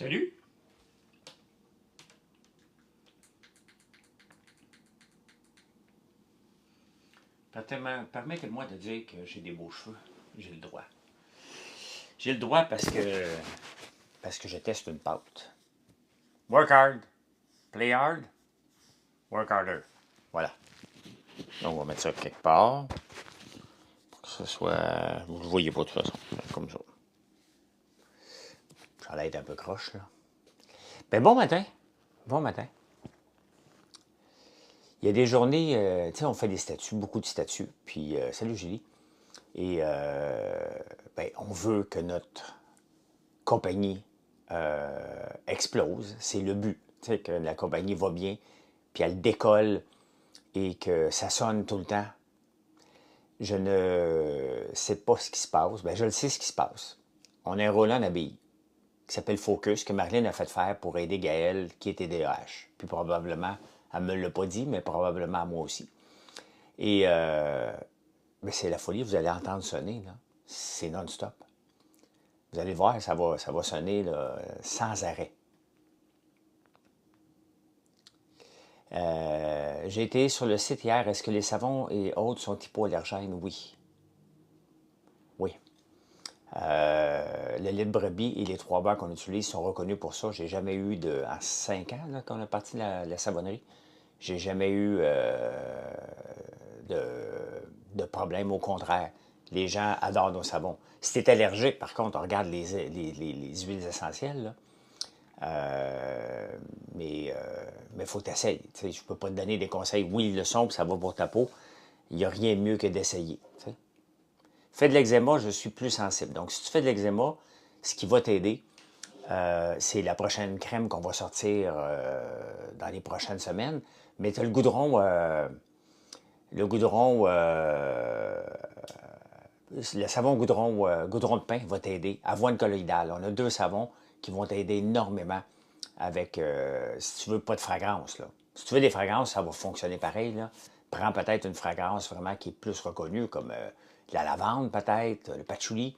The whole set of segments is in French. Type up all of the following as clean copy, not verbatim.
Salut! Permettez-moi de dire que j'ai des beaux cheveux. J'ai le droit. J'ai le droit parce que je teste une pâte. Work hard, play hard, work harder. Voilà. Donc on va mettre ça quelque part pour que ce soit... Vous ne le voyez pas de toute façon. Comme ça. Ça allait être un peu croche, là. Ben bon matin. Bon matin. Il y a des journées, tu sais, on fait des statuts, beaucoup de statuts. Puis, salut Julie. Et ben, on veut que notre compagnie explose. C'est le but. Tu sais, que la compagnie va bien, puis elle décolle et que ça sonne tout le temps. Je ne sais pas ce qui se passe. Ben, je le sais ce qui se passe. On a un roulant en abbaye qui s'appelle Focus, que Marlène a fait faire pour aider Gaël, qui est TDAH. Puis probablement, elle ne me l'a pas dit, mais probablement à moi aussi. Et ben, c'est la folie, vous allez entendre sonner, là. C'est non-stop. Vous allez voir, ça va sonner là, sans arrêt. J'ai été sur le site hier. Est-ce que les savons et autres sont hypoallergènes? Oui. Oui. Le lait de brebis et les 3 beurres qu'on utilise sont reconnus pour ça. J'ai jamais eu en 5 ans qu'on a parti de la savonnerie, j'ai jamais eu de, de problème. Au contraire, les gens adorent nos savons. Si tu es allergique, par contre, on regarde les huiles essentielles, là. Mais il faut t'essayer. Je ne peux pas te donner des conseils. Oui, ils le sont, puis ça va pour ta peau. Il n'y a rien de mieux que d'essayer. Fais de l'eczéma, je suis plus sensible. Donc, si tu fais de l'eczéma, ce qui va t'aider, c'est la prochaine crème qu'on va sortir dans les prochaines semaines. Mais tu as le goudron, le savon goudron de pain va t'aider. Avoine colloïdale. On a 2 savons qui vont t'aider énormément avec, si tu veux, pas de fragrance, là. Si tu veux des fragrances, ça va fonctionner pareil, là. Prends peut-être une fragrance vraiment qui est plus reconnue, comme la lavande peut-être, le patchouli.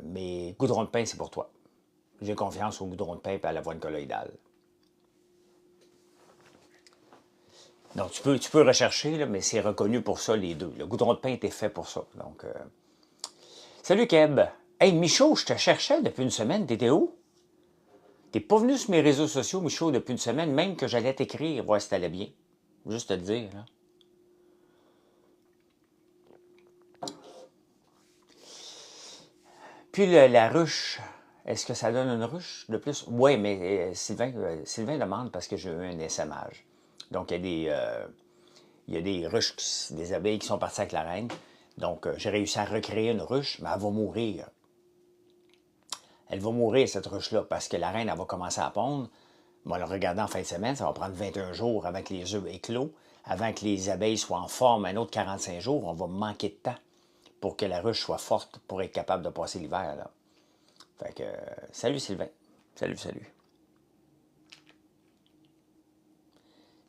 Mais goudron de pain, c'est pour toi. J'ai confiance au goudron de pain et à l'avoine colloïdale. Donc, tu peux rechercher, là, mais c'est reconnu pour ça, les deux. Le goudron de pain était fait pour ça. Donc, salut Keb. Hey, Michaud, je te cherchais depuis une semaine. T'étais où? T'es pas venu sur mes réseaux sociaux, Michaud, depuis une semaine, même que j'allais t'écrire, voir si t'allais bien. Juste te le dire, là. Puis la ruche, est-ce que ça donne une ruche de plus? Oui, mais Sylvain demande parce que j'ai eu un essaimage. Donc, il y a des ruches, des abeilles qui sont parties avec la reine. Donc, j'ai réussi à recréer une ruche, mais elle va mourir. Elle va mourir, cette ruche-là, parce que la reine, elle va commencer à pondre. On va le regarder en fin de semaine, ça va prendre 21 jours avant que les œufs éclosent, avant que les abeilles soient en forme, un autre 45 jours, on va manquer de temps pour que la ruche soit forte pour être capable de passer l'hiver, là. Fait que, salut Sylvain. Salut, salut.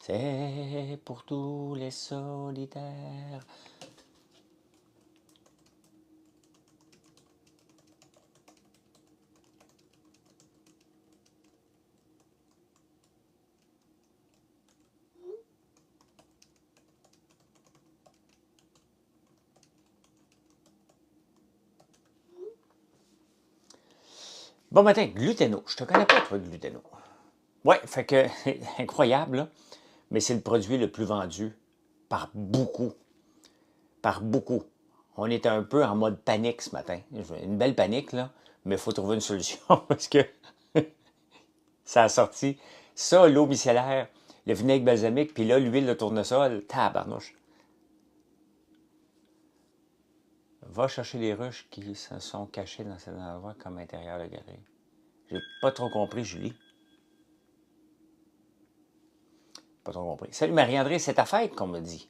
C'est pour tous les solitaires. Bon matin, Gluteno. Je te connais pas, toi, Gluteno. Ouais, fait que, incroyable, là, mais c'est le produit le plus vendu par beaucoup. Par beaucoup. On est un peu en mode panique ce matin. Une belle panique, là, mais il faut trouver une solution parce que ça a sorti ça, l'eau micellaire, le vinaigre balsamique, puis là, l'huile de tournesol. Tabarnouche. Va chercher les ruches qui se sont cachées dans cet endroit comme intérieur de galerie. J'ai pas trop compris, Julie. Pas trop compris. Salut Marie-André, c'est ta fête qu'on me dit.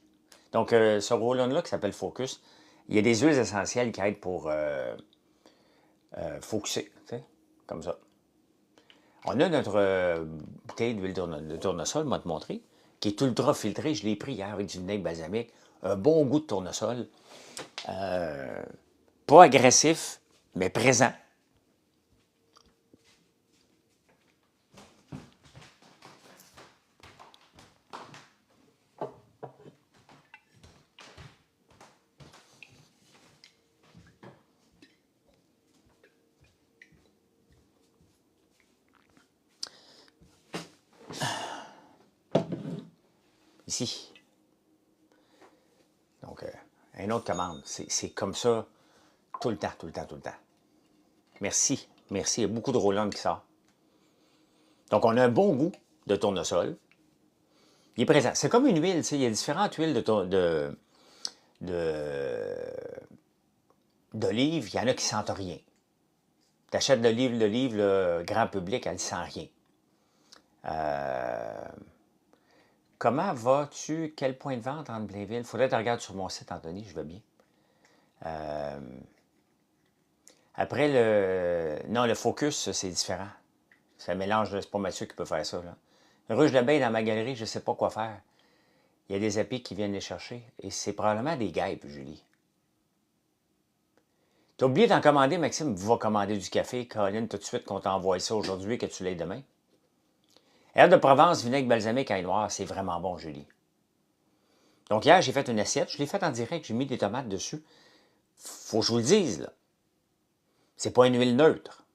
Donc, ce roll-on-là qui s'appelle Focus, il y a des huiles essentielles qui aident pour focuser, tu sais, comme ça. On a notre bouteille d'huile de tournesol, moi te montrer, qui est ultra filtrée. Je l'ai pris hier avec du vinaigre balsamique. Un bon goût de tournesol. Pas agressif, mais présent. ici. Donc, une autre commande. C'est comme ça tout le temps, tout le temps, tout le temps. Merci, merci. Il y a beaucoup de roll-on qui sort. Donc, on a un bon goût de tournesol. Il est présent. C'est comme une huile, tu sais. Il y a différentes huiles d'olive. Il y en a qui ne sentent rien. Tu achètes de l'olive, le grand public, elle ne sent rien. Comment vas-tu? Quel point de vente entre Blainville? Il faudrait que tu regardes sur mon site, Anthony, je veux bien. Après, non, le focus, c'est différent. C'est un mélange, c'est pas Mathieu qui peut faire ça. Là. Rouge de bain dans ma galerie, je ne sais pas quoi faire. Il y a des apis qui viennent les chercher. Et c'est probablement des guêpes, Julie. Tu as oublié d'en commander, Maxime. Va commander du café. Caroline, tout de suite, qu'on t'envoie ça aujourd'hui, que tu l'aies demain. Herbe de Provence, vinaigre balsamique, ail noir, c'est vraiment bon, Julie. Donc hier, j'ai fait une assiette. Je l'ai faite en direct. J'ai mis des tomates dessus. Faut que je vous le dise, là. C'est pas une huile neutre.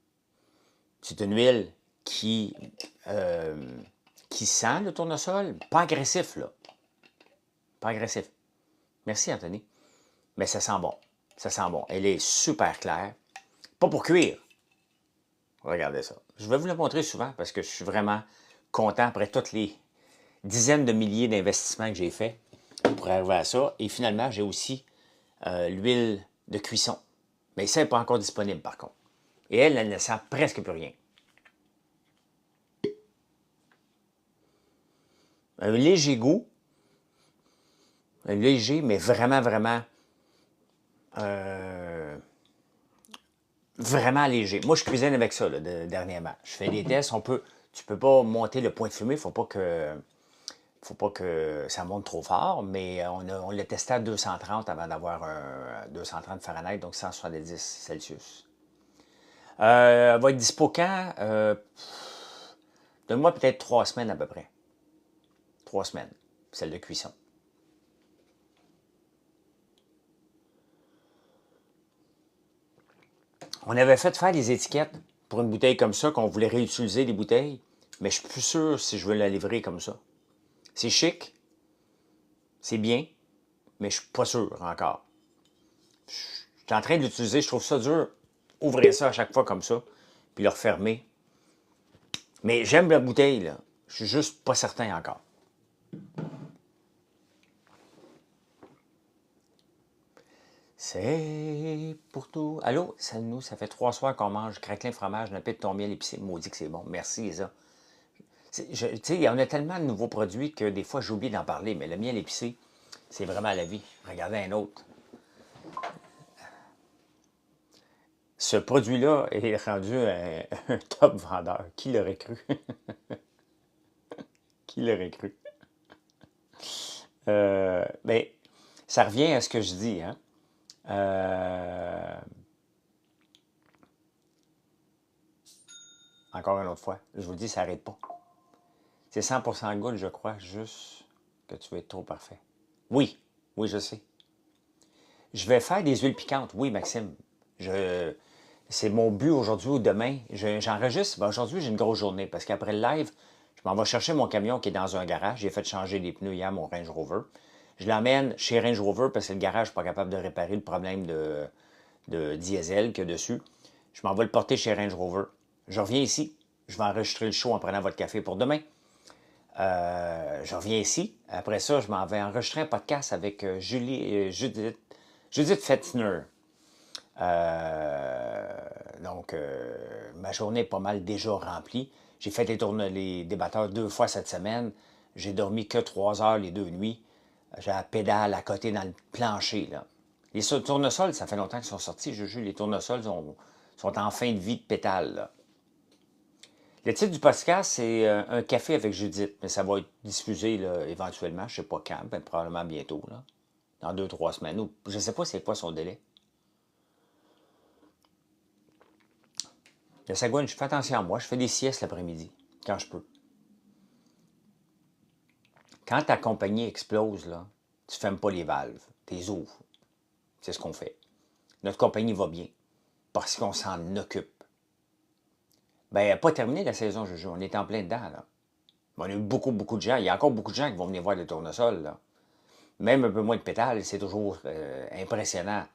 C'est une huile qui sent le tournesol. Pas agressif, là. Pas agressif. Merci, Anthony. Mais ça sent bon. Ça sent bon. Elle est super claire. Pas pour cuire. Regardez ça. Je vais vous le montrer souvent parce que je suis vraiment content après toutes les dizaines de milliers d'investissements que j'ai faits pour arriver à ça. Et finalement, j'ai aussi l'huile de cuisson. Mais ça n'est pas encore disponible, par contre. Et elle ne sent presque plus rien. Un léger goût. Un léger, mais vraiment, vraiment... vraiment léger. Moi, je cuisine avec ça, là, dernièrement. Je fais des tests. Tu peux pas monter le point de fumée. Faut pas que ça monte trop fort, mais on l'a testé à 230 avant d'avoir un 230 Fahrenheit, donc 170 Celsius. Elle va être dispo quand? Donne-moi peut-être 3 semaines à peu près. 3 semaines, celle de cuisson. On avait fait faire des étiquettes pour une bouteille comme ça, qu'on voulait réutiliser les bouteilles, mais je suis plus sûr si je veux la livrer comme ça. C'est chic, c'est bien, mais je suis pas sûr encore. Je suis en train de l'utiliser, je trouve ça dur. Ouvrir ça à chaque fois comme ça, puis le refermer. Mais j'aime la bouteille, là. Je suis juste pas certain encore. C'est pour tout. Allô, salut, ça fait 3 soirs qu'on mange craquelin fromage, une pète de ton miel épicé. Maudit que c'est bon. Merci, Lisa. Tu sais, on a tellement de nouveaux produits que des fois, j'oublie d'en parler, mais le miel épicé, c'est vraiment la vie. Regardez un autre. Ce produit-là est rendu un top vendeur. Qui l'aurait cru? Qui l'aurait cru? Ben, ça revient à ce que je dis, hein? Encore une autre fois, je vous le dis, ça n'arrête pas. C'est 100% gold, je crois, juste que tu vas être trop parfait. Oui, oui, je sais. Je vais faire des huiles piquantes, oui, Maxime. C'est mon but aujourd'hui ou demain. J'enregistre. Ben, aujourd'hui, j'ai une grosse journée parce qu'après le live, je m'en vais chercher mon camion qui est dans un garage. J'ai fait changer les pneus hier, mon Range Rover. Je l'emmène chez Range Rover parce que le garage n'est pas capable de réparer le problème de diesel qu'il y a dessus. Je m'en vais le porter chez Range Rover. Je reviens ici. Je vais enregistrer le show en prenant votre café pour demain. Je reviens ici. Après ça, je m'en vais enregistrer un podcast avec Judith Fetzner. Donc, ma journée est pas mal déjà remplie. J'ai fait les débatteurs 2 fois cette semaine. J'ai dormi que 3 heures les 2 nuits. J'ai la pédale à côté dans le plancher. Là. Les tournesols, ça fait longtemps qu'ils sont sortis. Juju, les tournesols sont en fin de vie de pétale. Là. Le titre du podcast, c'est Un café avec Judith. Mais ça va être diffusé là, éventuellement. Je ne sais pas quand, mais probablement bientôt. Là, dans 2-3 semaines. Ou, je ne sais pas c'est quoi son délai. Le sagouine, je fais attention à moi. Je fais des siestes l'après-midi, quand je peux. Quand ta compagnie explose, là, tu ne fermes pas les valves. Tu les ouvres. C'est ce qu'on fait. Notre compagnie va bien parce qu'on s'en occupe. Ben, elle n'a pas terminé la saison, Juju. On est en plein dedans, là. On a eu beaucoup, beaucoup de gens. Il y a encore beaucoup de gens qui vont venir voir le tournesol, là. Même un peu moins de pétales, c'est toujours impressionnant.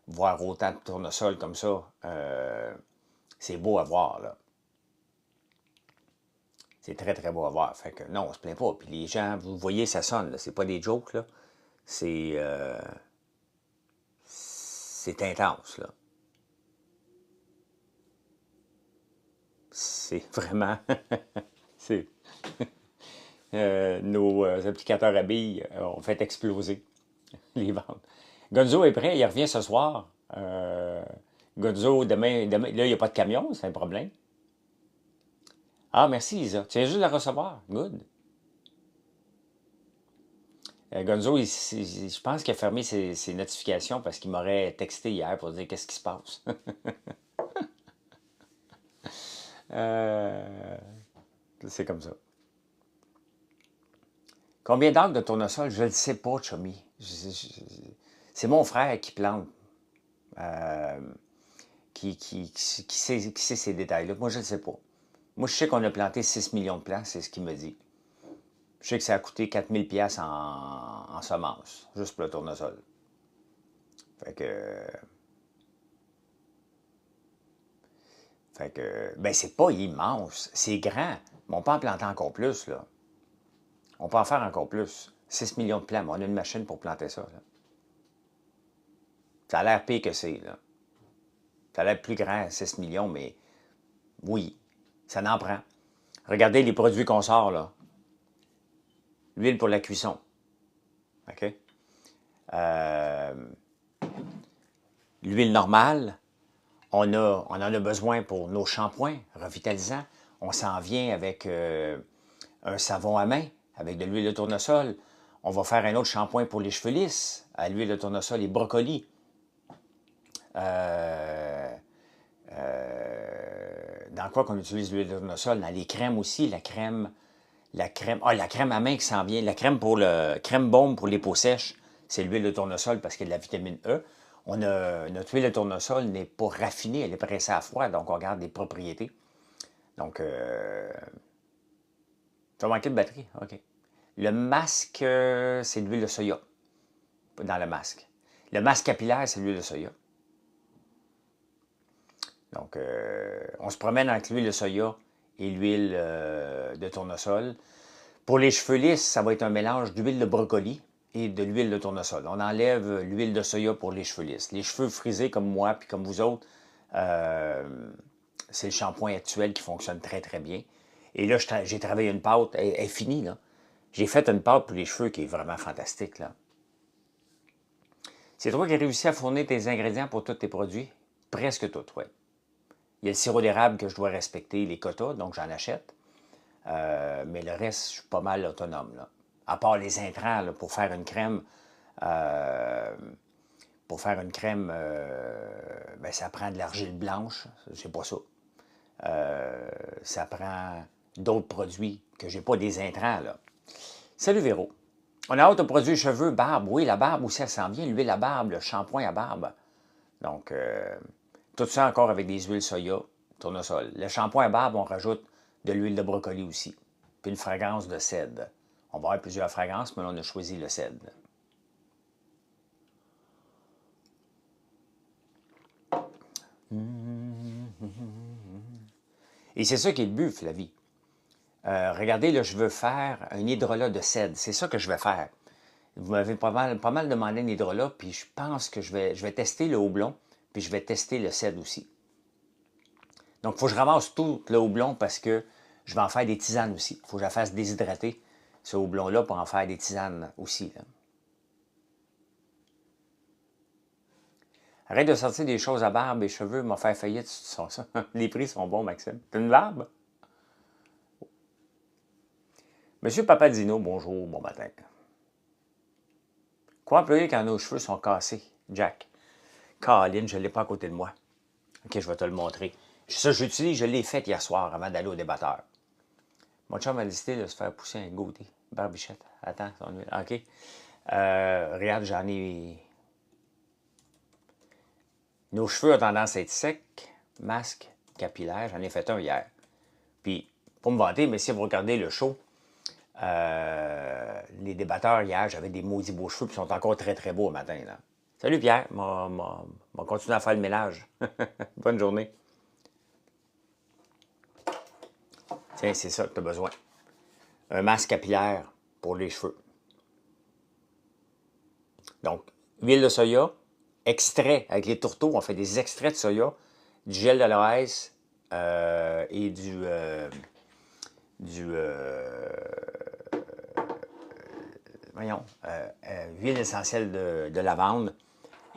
Voir autant de tournesol comme ça, c'est beau à voir, là. C'est très, très beau à voir. Fait que non, on se plaint pas. Puis les gens, vous voyez, ça sonne, là. C'est pas des jokes, là. C'est intense, là. C'est vraiment... c'est... nos applicateurs à billes ont fait exploser les ventes. Gonzo est prêt, il revient ce soir. Gonzo, demain, là, il n'y a pas de camion, c'est un problème. Ah, merci, Isa. Tu viens juste de la recevoir. Good. Gonzo, je pense qu'il a fermé ses notifications parce qu'il m'aurait texté hier pour dire qu'est-ce qui se passe. Euh, c'est comme ça. Combien d'arcs de tournesol? Je ne le sais pas, Chummy. C'est mon frère qui plante, euh, qui sait ces détails-là. Moi, je ne le sais pas. Moi, je sais qu'on a planté 6 millions de plants, c'est ce qu'il me dit. Je sais que ça a coûté 4000 pièces en semences, juste pour le tournesol. Ben, c'est pas immense, c'est grand, mais on peut en planter encore plus, là. On peut en faire encore plus. 6 millions de plants, mais on a une machine pour planter ça, là. Ça a l'air pire que c'est, là. Ça a l'air plus grand, 6 millions, mais oui, ça n'en prend. Regardez les produits qu'on sort, là. L'huile pour la cuisson. OK? Euh, L'huile normale, on en a besoin pour nos shampoings revitalisants. On s'en vient avec un savon à main, avec de l'huile de tournesol. On va faire un autre shampoing pour les cheveux lisses, à l'huile de tournesol et brocoli. Dans quoi qu'on utilise l'huile de tournesol? Dans les crèmes aussi, la crème à main qui s'en vient, la crème crème baume pour les peaux sèches, c'est l'huile de tournesol parce qu'il y a de la vitamine E. Notre huile de tournesol n'est pas raffinée, elle est pressée à froid, donc on garde des propriétés. Donc, ça va manquer de batterie, OK. Le masque, c'est l'huile de soya dans le masque. Le masque capillaire, c'est l'huile de soya. Donc, on se promène avec l'huile de soya et l'huile de tournesol. Pour les cheveux lisses, ça va être un mélange d'huile de brocoli et de l'huile de tournesol. On enlève l'huile de soya pour les cheveux lisses. Les cheveux frisés comme moi puis comme vous autres, c'est le shampoing actuel qui fonctionne très, très bien. Et là, j'ai travaillé une pâte, elle est finie, là. J'ai fait une pâte pour les cheveux qui est vraiment fantastique, là. C'est toi qui as réussi à fournir tes ingrédients pour tous tes produits? Presque tous, oui. Il y a le sirop d'érable que je dois respecter, les quotas, donc j'en achète. Mais le reste, je suis pas mal autonome, là. À part les intrants, là, pour faire une crème, ben, ça prend de l'argile blanche, c'est pas ça. Ça prend d'autres produits que j'ai pas des intrants, là. Salut Véro. On a hâte aux produits cheveux, barbe. Oui, la barbe aussi, elle s'en vient. L'huile à barbe, le shampoing à barbe. Donc, tout ça encore avec des huiles soya, tournesol. Le shampoing à barbe, on rajoute de l'huile de brocoli aussi. Puis une fragrance de cèdre. On va avoir plusieurs fragrances, mais là, on a choisi le cèdre. Et c'est ça qui est le but, Flavie. Regardez, là, je veux faire un hydrolat de cèdre. C'est ça que je vais faire. Vous m'avez pas mal demandé un hydrolat, puis je pense que je vais tester le houblon, puis je vais tester le cèdre aussi. Donc, il faut que je ramasse tout le houblon parce que je vais en faire des tisanes aussi. Il faut que je la fasse déshydrater, ce houblon-là, pour en faire des tisanes aussi, là. Arrête de sortir des choses à barbe et cheveux, m'en faire faillite, ça. Les prix sont bons, Maxime. T'as une barbe? Monsieur Papadino, bonjour, bon matin. Quoi employer quand nos cheveux sont cassés, Jack? Caroline, je ne l'ai pas à côté de moi. OK, je vais te le montrer. Ça, j'utilise, je l'ai fait hier soir avant d'aller au débatteur. Mon chum a décidé de se faire pousser un goûter. Barbichette. Attends, OK. Regarde, j'en ai. Nos cheveux ont tendance à être secs. Masque capillaire, j'en ai fait un hier. Puis, pour me vanter, mais si vous regardez le show, Les débatteurs, hier, j'avais des maudits beaux cheveux, puis ils sont encore très, très beaux au matin, là. Salut Pierre, on va continuer à faire le ménage. Bonne journée. Tiens, c'est ça que tu as besoin. Un masque capillaire pour les cheveux. Donc, huile de soya, extrait avec les tourteaux, on fait des extraits de soya, du gel d'aloès et huile essentielle de lavande.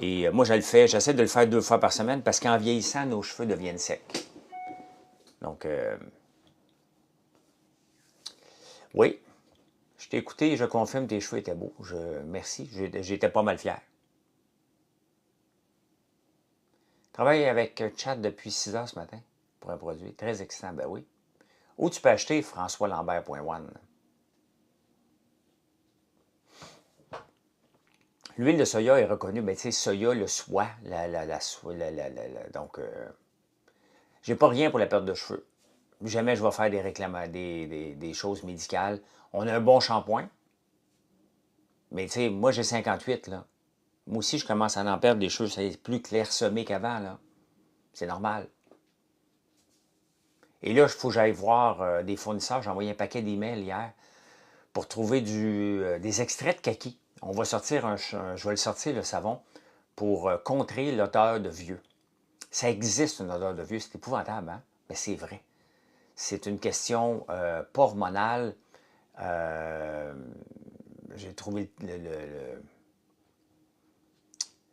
Et moi, je le fais, j'essaie de le faire 2 fois par semaine parce qu'en vieillissant, nos cheveux deviennent secs. Donc, oui, je t'ai écouté, je confirme, tes cheveux étaient beaux. Merci, j'étais pas mal fier. Je travaille avec Chat depuis 6 heures ce matin pour un produit très excitant, ben oui. Où tu peux acheter françoislambert.one. L'huile de soya est reconnue, ben tu sais, soya, le soie, donc, j'ai pas rien pour la perte de cheveux. Jamais je vais faire des choses médicales. On a un bon shampoing, mais tu sais, moi j'ai 58, là. Moi aussi, je commence à en perdre des cheveux, c'est plus clairsemé qu'avant, là. C'est normal. Et là, il faut que j'aille voir des fournisseurs. J'ai envoyé un paquet d'emails hier pour trouver des extraits de kaki. On va sortir je vais le sortir, le savon, pour contrer l'odeur de vieux. Ça existe une odeur de vieux, c'est épouvantable, hein? Mais c'est vrai. C'est une question pas hormonale. J'ai trouvé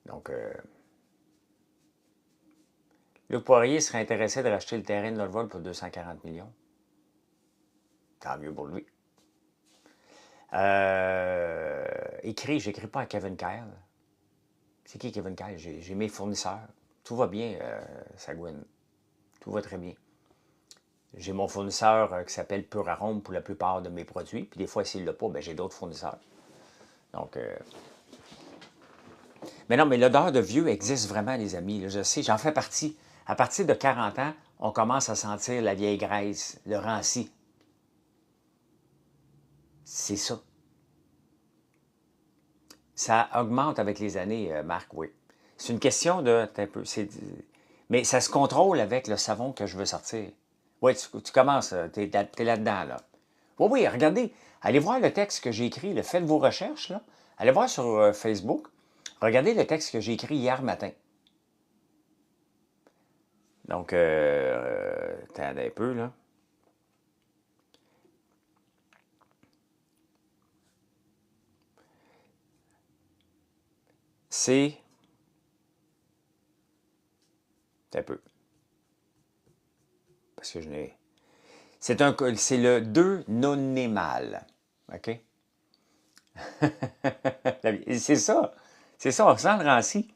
donc, Luc Poirier serait intéressé de racheter le terrain de Norval pour 240 millions. Tant mieux pour lui. J'écris pas à Kevin Kyle. C'est qui Kevin Kyle? J'ai mes fournisseurs. Tout va bien, Sagouine. Tout va très bien. J'ai mon fournisseur qui s'appelle Pure Arôme pour la plupart de mes produits. Puis des fois, s'il ne l'a pas, ben, j'ai d'autres fournisseurs. Donc, mais non, mais l'odeur de vieux existe vraiment, les amis. Là, je sais, j'en fais partie. À partir de 40 ans, on commence à sentir la vieille graisse, le ranci. C'est ça. Ça augmente avec les années, Marc, oui. C'est une question de... Mais ça se contrôle avec le savon que je veux sortir. Oui, tu commences, tu es là-dedans, là. Oui, oui, regardez. Allez voir le texte que j'ai écrit, faites vos recherches, là. Allez voir sur Facebook. Regardez le texte que j'ai écrit hier matin. Donc, attendez un peu, là. C'est un peu. Parce que je n'ai... C'est le 2-nonémal. OK? C'est ça. C'est ça, on sent le ranci.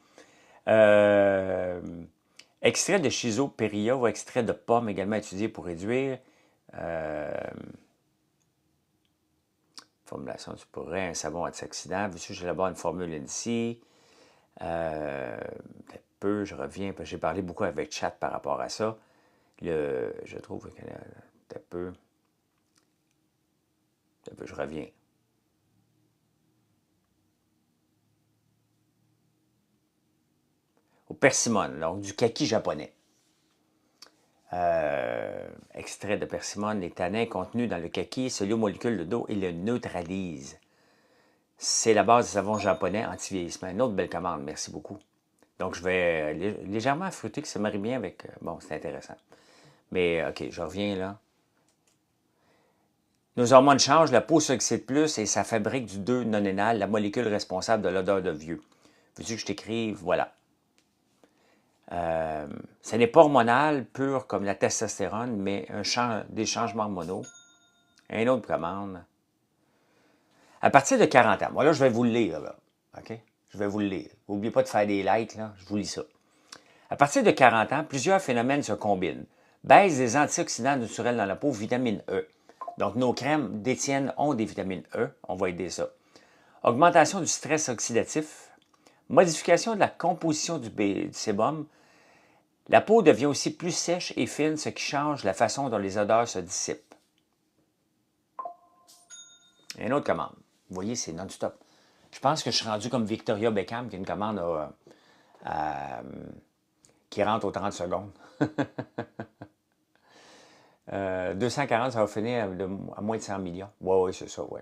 Extrait de Schizopéria ou extrait de pomme également étudié pour réduire. Formulation du pourrais, un savon antioxydant. Veux-tu que j'élabore une formule ici? Un peu, je reviens, parce que j'ai parlé beaucoup avec Chat par rapport à ça. Je trouve que un peu, je reviens. Au persimone, donc du kaki japonais. Extrait de persimone, les tanins contenus dans le kaki se lient aux molécules d'eau et le neutralisent. C'est la base du savon japonais anti-vieillissement. Une autre belle commande, merci beaucoup. Donc, je vais légèrement fruiter, que ça marie bien avec... bon, c'est intéressant. Mais, OK, je reviens là. Nos hormones changent, la peau s'oxyde plus et ça fabrique du 2-nonénal, la molécule responsable de l'odeur de vieux. Veux-tu que je t'écrive? Voilà. Ce n'est pas hormonal pur comme la testostérone, mais des changements hormonaux. Une autre commande. À partir de 40 ans, moi là, je vais vous le lire, là. OK? Je vais vous le lire. N'oubliez pas de faire des likes, là. Je vous lis ça. À partir de 40 ans, plusieurs phénomènes se combinent. Baisse des antioxydants naturels dans la peau, vitamine E. Donc, nos crèmes ont des vitamines E. On va aider ça. Augmentation du stress oxydatif. Modification de la composition du sébum. La peau devient aussi plus sèche et fine, ce qui change la façon dont les odeurs se dissipent. Une autre commande. Vous voyez, c'est non-stop. Je pense que je suis rendu comme Victoria Beckham, qui a une commande qui rentre aux 30 secondes. 240, ça va finir à moins de 100 millions. Oui, oui, c'est ça, oui.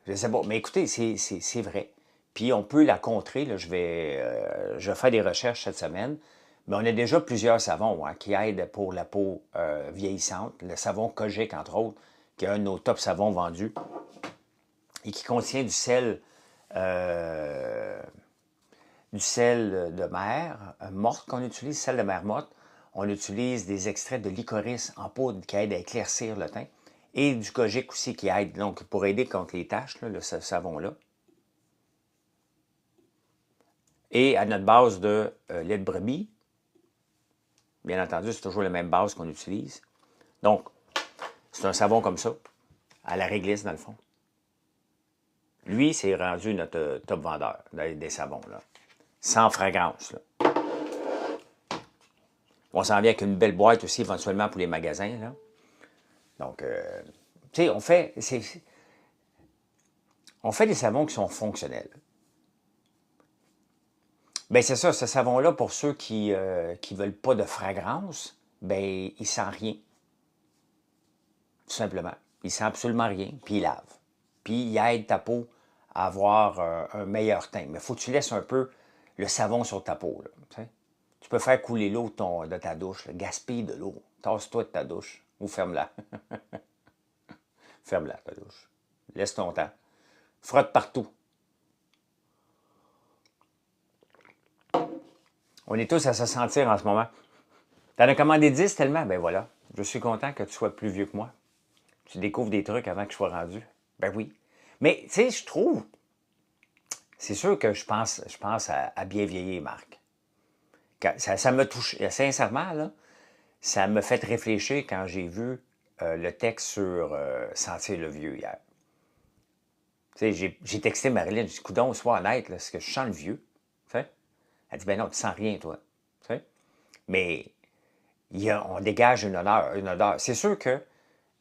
Je sais pas, mais écoutez, c'est vrai. Puis on peut la contrer, là, je vais faire des recherches cette semaine, mais on a déjà plusieurs savons qui aident pour la peau vieillissante. Le savon Kojic, entre autres, qui est un de nos top savons vendus et qui contient euh, du sel de mer morte qu'on utilise, sel de mer morte. On utilise des extraits de licorice en poudre qui aident à éclaircir le teint. Et du Kojic aussi qui aide donc pour aider contre les taches, là, ce savon-là. Et à notre base de lait de brebis, bien entendu, c'est toujours la même base qu'on utilise. Donc, c'est un savon comme ça, à la réglisse dans le fond. Lui, c'est rendu notre top vendeur des savons, là. Sans fragrance, là. On s'en vient avec une belle boîte aussi, éventuellement, pour les magasins, là. Donc, tu sais, on fait des savons qui sont fonctionnels. Bien, c'est ça, ce savon-là, pour ceux qui ne veulent pas de fragrance, bien, il sent rien. Tout simplement. Il sent absolument rien, puis il lave. Puis il aide ta peau à avoir un meilleur teint. Mais il faut que tu laisses un peu le savon sur ta peau, là, tu sais. Tu peux faire couler l'eau de ta douche, là. Gaspille de l'eau. Tasse-toi de ta douche ou ferme-la. Ferme-la, ta douche. Laisse ton temps. Frotte partout. On est tous à se sentir en ce moment. T'en as commandé 10 tellement? Ben voilà. Je suis content que tu sois plus vieux que moi. Tu découvres des trucs avant que je sois rendu. Ben oui. Mais, tu sais, je trouve, c'est sûr que je pense à bien vieillir, Marc. Ça me touche, sincèrement, là, ça me fait réfléchir quand j'ai vu le texte sur Sentir le vieux hier. Tu sais, j'ai texté Marilyn, j'ai dit, coudonc, sois honnête, est-ce que je sens le vieux? Tu sais? Elle dit, ben non, tu sens rien, toi. Tu sais? Mais on dégage une odeur, une odeur. C'est sûr que,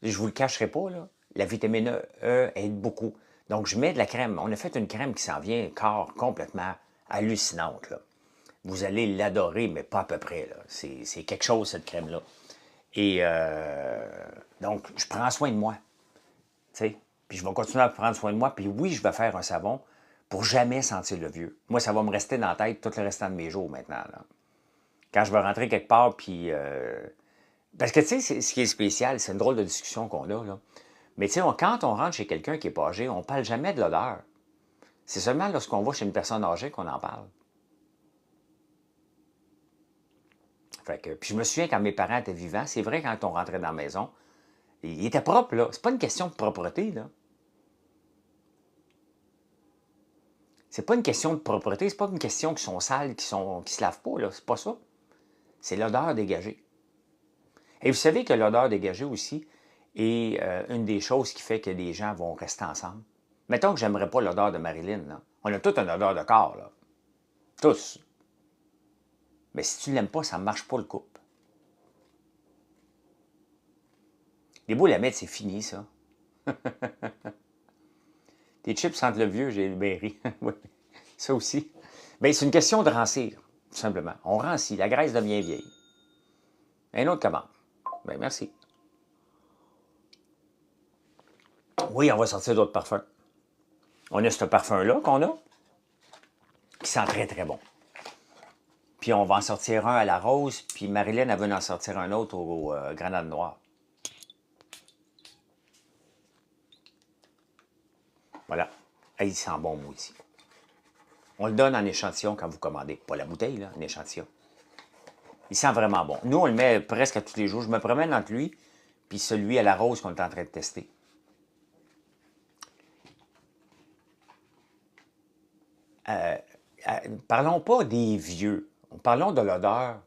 je ne vous le cacherai pas, là, la vitamine E aide beaucoup. Donc, je mets de la crème. On a fait une crème qui s'en vient corps complètement hallucinante, là. Vous allez l'adorer, mais pas à peu près, là. C'est quelque chose, cette crème-là. Et donc, je prends soin de moi, tu sais. Puis je vais continuer à prendre soin de moi. Puis oui, je vais faire un savon pour jamais sentir le vieux. Moi, ça va me rester dans la tête tout le restant de mes jours maintenant, là. Quand je vais rentrer quelque part, puis... parce que, tu sais, ce qui est spécial, c'est une drôle de discussion qu'on a, là. Mais tu sais, quand on rentre chez quelqu'un qui n'est pas âgé, on ne parle jamais de l'odeur. C'est seulement lorsqu'on va chez une personne âgée qu'on en parle. Fait que, puis je me souviens quand mes parents étaient vivants, c'est vrai, quand on rentrait dans la maison, il était propre, là. C'est pas une question de propreté, là. C'est pas une question de propreté, c'est pas une question qu'ils sont sales, qui se lavent pas, là. C'est pas ça. C'est l'odeur dégagée. Et vous savez que l'odeur dégagée aussi est une des choses qui fait que les gens vont rester ensemble. Mettons que j'aimerais pas l'odeur de Marilyn, là. On a tous une odeur de corps, là. Tous. Mais si tu l'aimes pas, ça ne marche pas le couple. Les boules à mettre, c'est fini, ça. Tes chips sentent le vieux, j'ai bien ri. Oui, ça aussi. Bien, c'est une question de rancir, tout simplement. On rancit, la graisse devient vieille. Un autre commande. Bien, merci. Oui, on va sortir d'autres parfums. On a ce parfum-là qu'on a, qui sent très, très bon. Puis on va en sortir un à la rose, puis Marilyn, elle veut en sortir un autre au grenade noire. Voilà. Et il sent bon, moi aussi. On le donne en échantillon quand vous commandez. Pas la bouteille, là, en échantillon. Il sent vraiment bon. Nous, on le met presque à tous les jours. Je me promène entre lui puis celui à la rose qu'on est en train de tester. Parlons pas des vieux. Parlons de l'odeur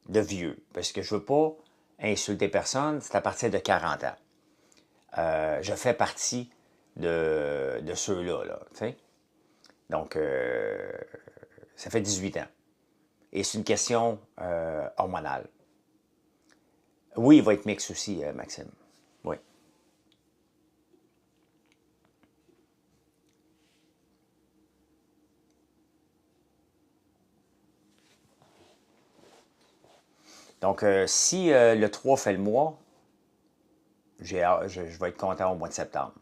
de vieux. Parce que je veux pas insulter personne. C'est à partir de 40 ans. Je fais partie de ceux-là, là, tu sais. Donc, ça fait 18 ans. Et c'est une question hormonale. Oui, il va être mix aussi, Maxime. Oui. Donc, si le 3 fait le mois, je vais être content au mois de septembre.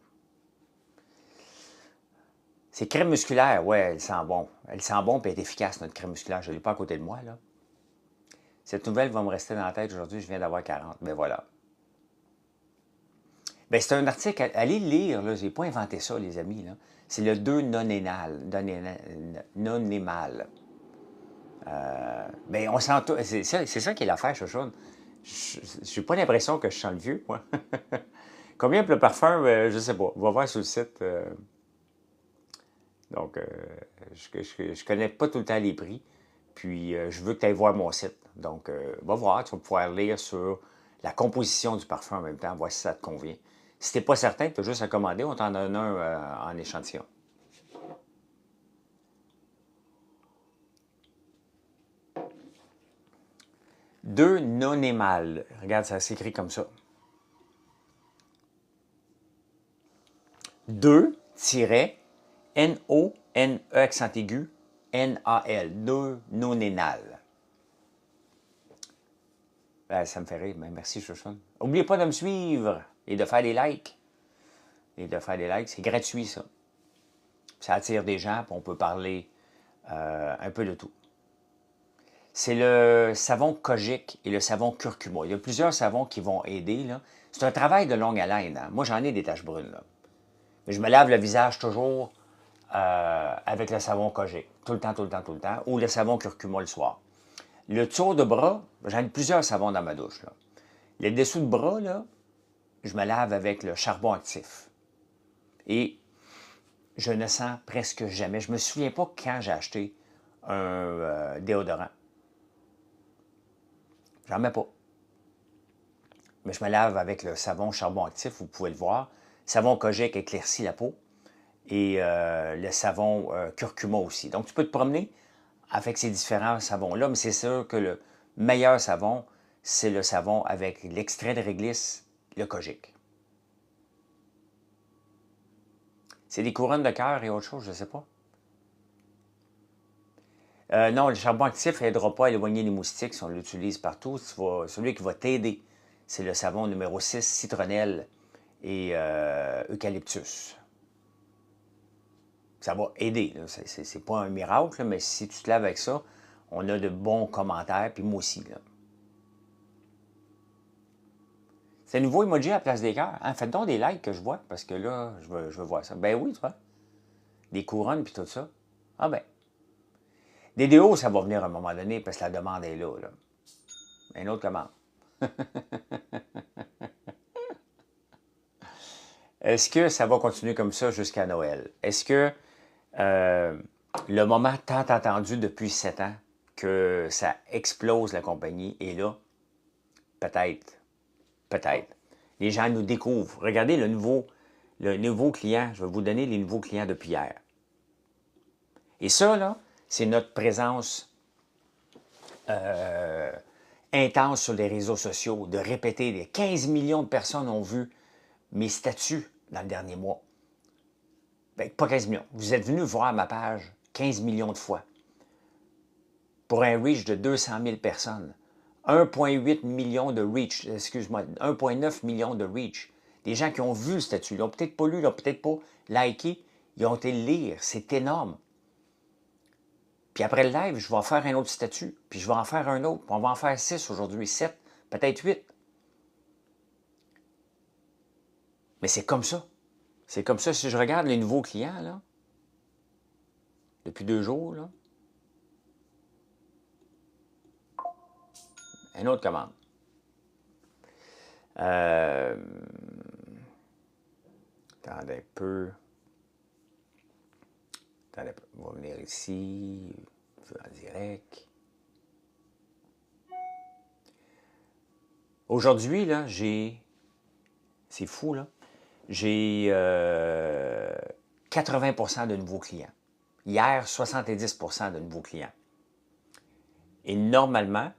C'est crème musculaire, ouais, elle sent bon. Elle sent bon et elle est efficace, notre crème musculaire. Je ne l'ai pas à côté de moi, là. Cette nouvelle va me rester dans la tête aujourd'hui, je viens d'avoir 40. Mais voilà. Ben, c'est un article, allez le lire, là. Je n'ai pas inventé ça, les amis, là. C'est le 2 non-énal, non-émal. Ben, on sent tout. C'est ça qui est l'affaire, Chouchoune. Je n'ai pas l'impression que je sens le vieux, moi. Combien pour le parfum? Je ne sais pas. On va voir sur le site. Donc, je connais pas tout le temps les prix. Puis, je veux que tu ailles voir mon site. Donc, va voir. Tu vas pouvoir lire sur la composition du parfum en même temps, voir si ça te convient. Si tu n'es pas certain, tu as juste à commander. On t'en donne un en échantillon. Deux non-émal. Regarde, ça s'écrit comme ça. 2-N-O-N-E accent aigu N-A-L. Deux non-énal. Ben, ça me fait rire. Ben, merci, Chouchoune. N'oubliez pas de me suivre et de faire des likes. C'est gratuit, ça. Ça attire des gens, puis on peut parler un peu de tout. C'est le savon Kojic et le savon curcuma. Il y a plusieurs savons qui vont aider, là. C'est un travail de longue haleine, hein. Moi, j'en ai des taches brunes, là. Mais je me lave le visage toujours avec le savon Kojic. Tout le temps, tout le temps, tout le temps. Ou le savon curcuma le soir. Le tour de bras, j'en ai plusieurs savons dans ma douche, là. Le dessous de bras, là, je me lave avec le charbon actif. Et je ne sens presque jamais. Je ne me souviens pas quand j'ai acheté un déodorant. J'en mets pas. Mais je me lave avec le savon charbon actif, vous pouvez le voir. Savon Kojic éclaircit la peau. Et le savon curcuma aussi. Donc, tu peux te promener avec ces différents savons-là, mais c'est sûr que le meilleur savon, c'est le savon avec l'extrait de réglisse, le Kojic. C'est des couronnes de cœur et autre chose, je ne sais pas. Non, le charbon actif n'aidera pas à éloigner les moustiques si on l'utilise partout. Celui qui va t'aider, c'est le savon numéro 6, citronnelle et eucalyptus. Ça va aider. Ce n'est pas un miracle, mais si tu te laves avec ça, on a de bons commentaires, puis moi aussi. C'est un nouveau emoji à la place des cœurs. Hein? Faites donc des likes que je vois, parce que là, je veux voir ça. Ben oui, tu vois. Des couronnes, puis tout ça. Ah ben. Des déos, ça va venir à un moment donné, parce que la demande est là. Une autre commande. Est-ce que ça va continuer comme ça jusqu'à Noël? Est-ce que le moment tant attendu depuis 7 ans que ça explose la compagnie est là? Peut-être. Peut-être. Les gens nous découvrent. Regardez le nouveau client. Je vais vous donner les nouveaux clients depuis hier. Et ça, là, c'est notre présence intense sur les réseaux sociaux, de répéter. Les 15 millions de personnes ont vu mes statuts dans le dernier mois. Bien, pas 15 millions. Vous êtes venus voir ma page 15 millions de fois. Pour un reach de 200 000 personnes. 1,8 million de reach, excuse-moi, 1,9 million de reach. Des gens qui ont vu le statut, ils l'ont peut-être pas lu, ils l'ont peut-être pas liké, ils ont été le lire. C'est énorme. Puis après le live, je vais en faire un autre statut, puis je vais en faire un autre, puis on va en faire 6 aujourd'hui, 7, peut-être 8. Mais c'est comme ça. C'est comme ça. Si je regarde les nouveaux clients, là, depuis 2 jours, là, une autre commande. Attendez un peu. Attendez un peu. On va venir ici. En direct. Aujourd'hui, là, j'ai... C'est fou, là. J'ai 80% de nouveaux clients. Hier, 70% de nouveaux clients. Et normalement,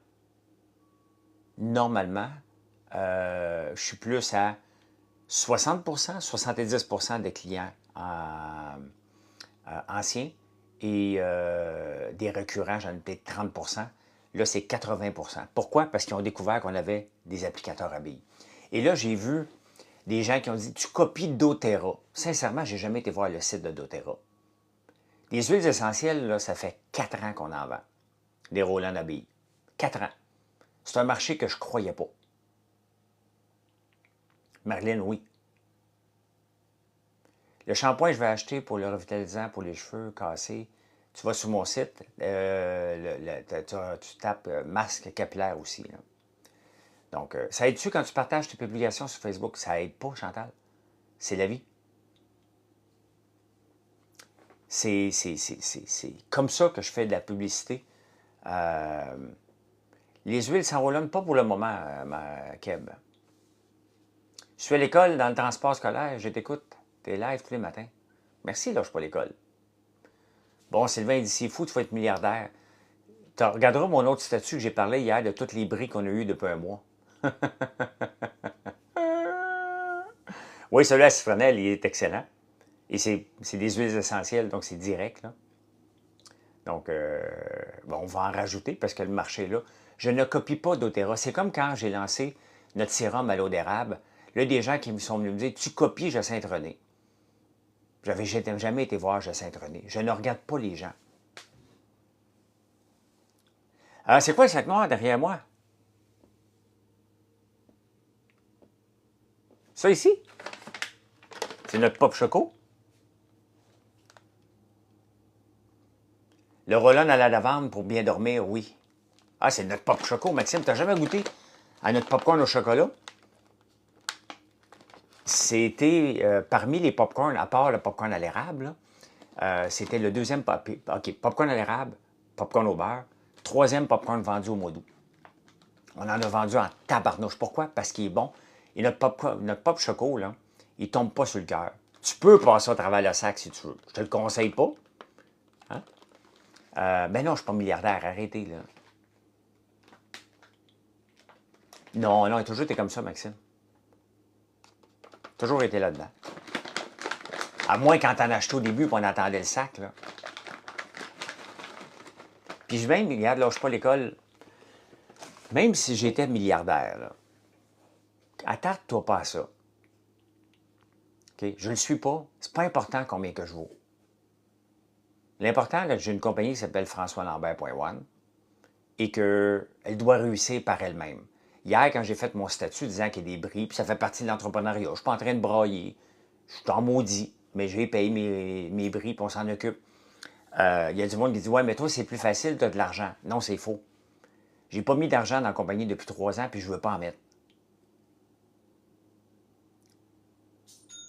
je suis plus à 60%, 70% de clients anciens et des récurrents, j'en ai peut-être 30%. Là, c'est 80%. Pourquoi? Parce qu'ils ont découvert qu'on avait des applicateurs à billes. Et là, j'ai vu des gens qui ont dit « Tu copies doTERRA ». Sincèrement, je n'ai jamais été voir le site de doTERRA. Les huiles essentielles, là, ça fait 4 ans qu'on en vend. Des rollants à billes. 4 ans. C'est un marché que je ne croyais pas. Marilyn, oui. Le shampoing que je vais acheter pour le revitalisant, pour les cheveux cassés, tu vas sur mon site, tu tapes masque capillaire aussi. Là. Donc, ça aide-tu quand tu partages tes publications sur Facebook? Ça aide pas, Chantal. C'est la vie. C'est comme ça que je fais de la publicité. Les huiles s'enroulent pas pour le moment, Keb. Je suis à l'école, dans le transport scolaire, je t'écoute. T'es live tous les matins. Merci, lâche pas l'école. Bon, Sylvain, il dit, c'est fou, tu vas être milliardaire. Tu regarderas mon autre statut que j'ai parlé hier de toutes les bris qu'on a eues depuis un mois. Oui, celui-là, citronelle, il est excellent. Et c'est des huiles essentielles, donc c'est direct. Là. Donc, bon, on va en rajouter parce que le marché là, je ne copie pas doTERRA. C'est comme quand j'ai lancé notre sérum à l'eau d'érable. Là, des gens qui me sont venus me dire, tu copies Jacinthe René. J'avais jamais été voir Jacinthe René. Je ne regarde pas les gens. Alors, c'est quoi le sac noir derrière moi? Ça ici, c'est notre Pop Choco. Le roll-on à la lavande pour bien dormir, oui. Ah, c'est notre Pop Choco. Maxime, t'as jamais goûté à notre popcorn au chocolat? C'était parmi les popcorns, à part le popcorn à l'érable, c'était le deuxième popcorn à l'érable, popcorn au beurre, troisième popcorn vendu au mois d'août. On en a vendu en tabarnouche. Pourquoi? Parce qu'il est bon. Et notre pop choco, là, il ne tombe pas sur le cœur. Tu peux passer au travers le sac si tu veux. Je te le conseille pas. Hein? Ben non, je ne suis pas milliardaire. Arrêtez, là. Non, non, il a toujours été comme ça, Maxime. Toujours été là-dedans. À moins quand t'en achetais au début, qu'on attendait le sac, là. Puis je même, regarde, lâche pas l'école. Même si j'étais milliardaire, là, attarde-toi pas à ça. Okay? Je ne le suis pas. C'est pas important combien que je vaux. L'important, j'ai une compagnie qui s'appelle FrançoisLambert.one et qu'elle doit réussir par elle-même. Hier, quand j'ai fait mon statut disant qu'il y a des bris, puis ça fait partie de l'entrepreneuriat, je ne suis pas en train de brailler. Je suis en maudit, mais j'ai payé mes bris, puis on s'en occupe. Il y a du monde qui dit « Ouais, mais toi, c'est plus facile, tu as de l'argent. » Non, c'est faux. J'ai pas mis d'argent dans la compagnie depuis 3 ans, puis je ne veux pas en mettre.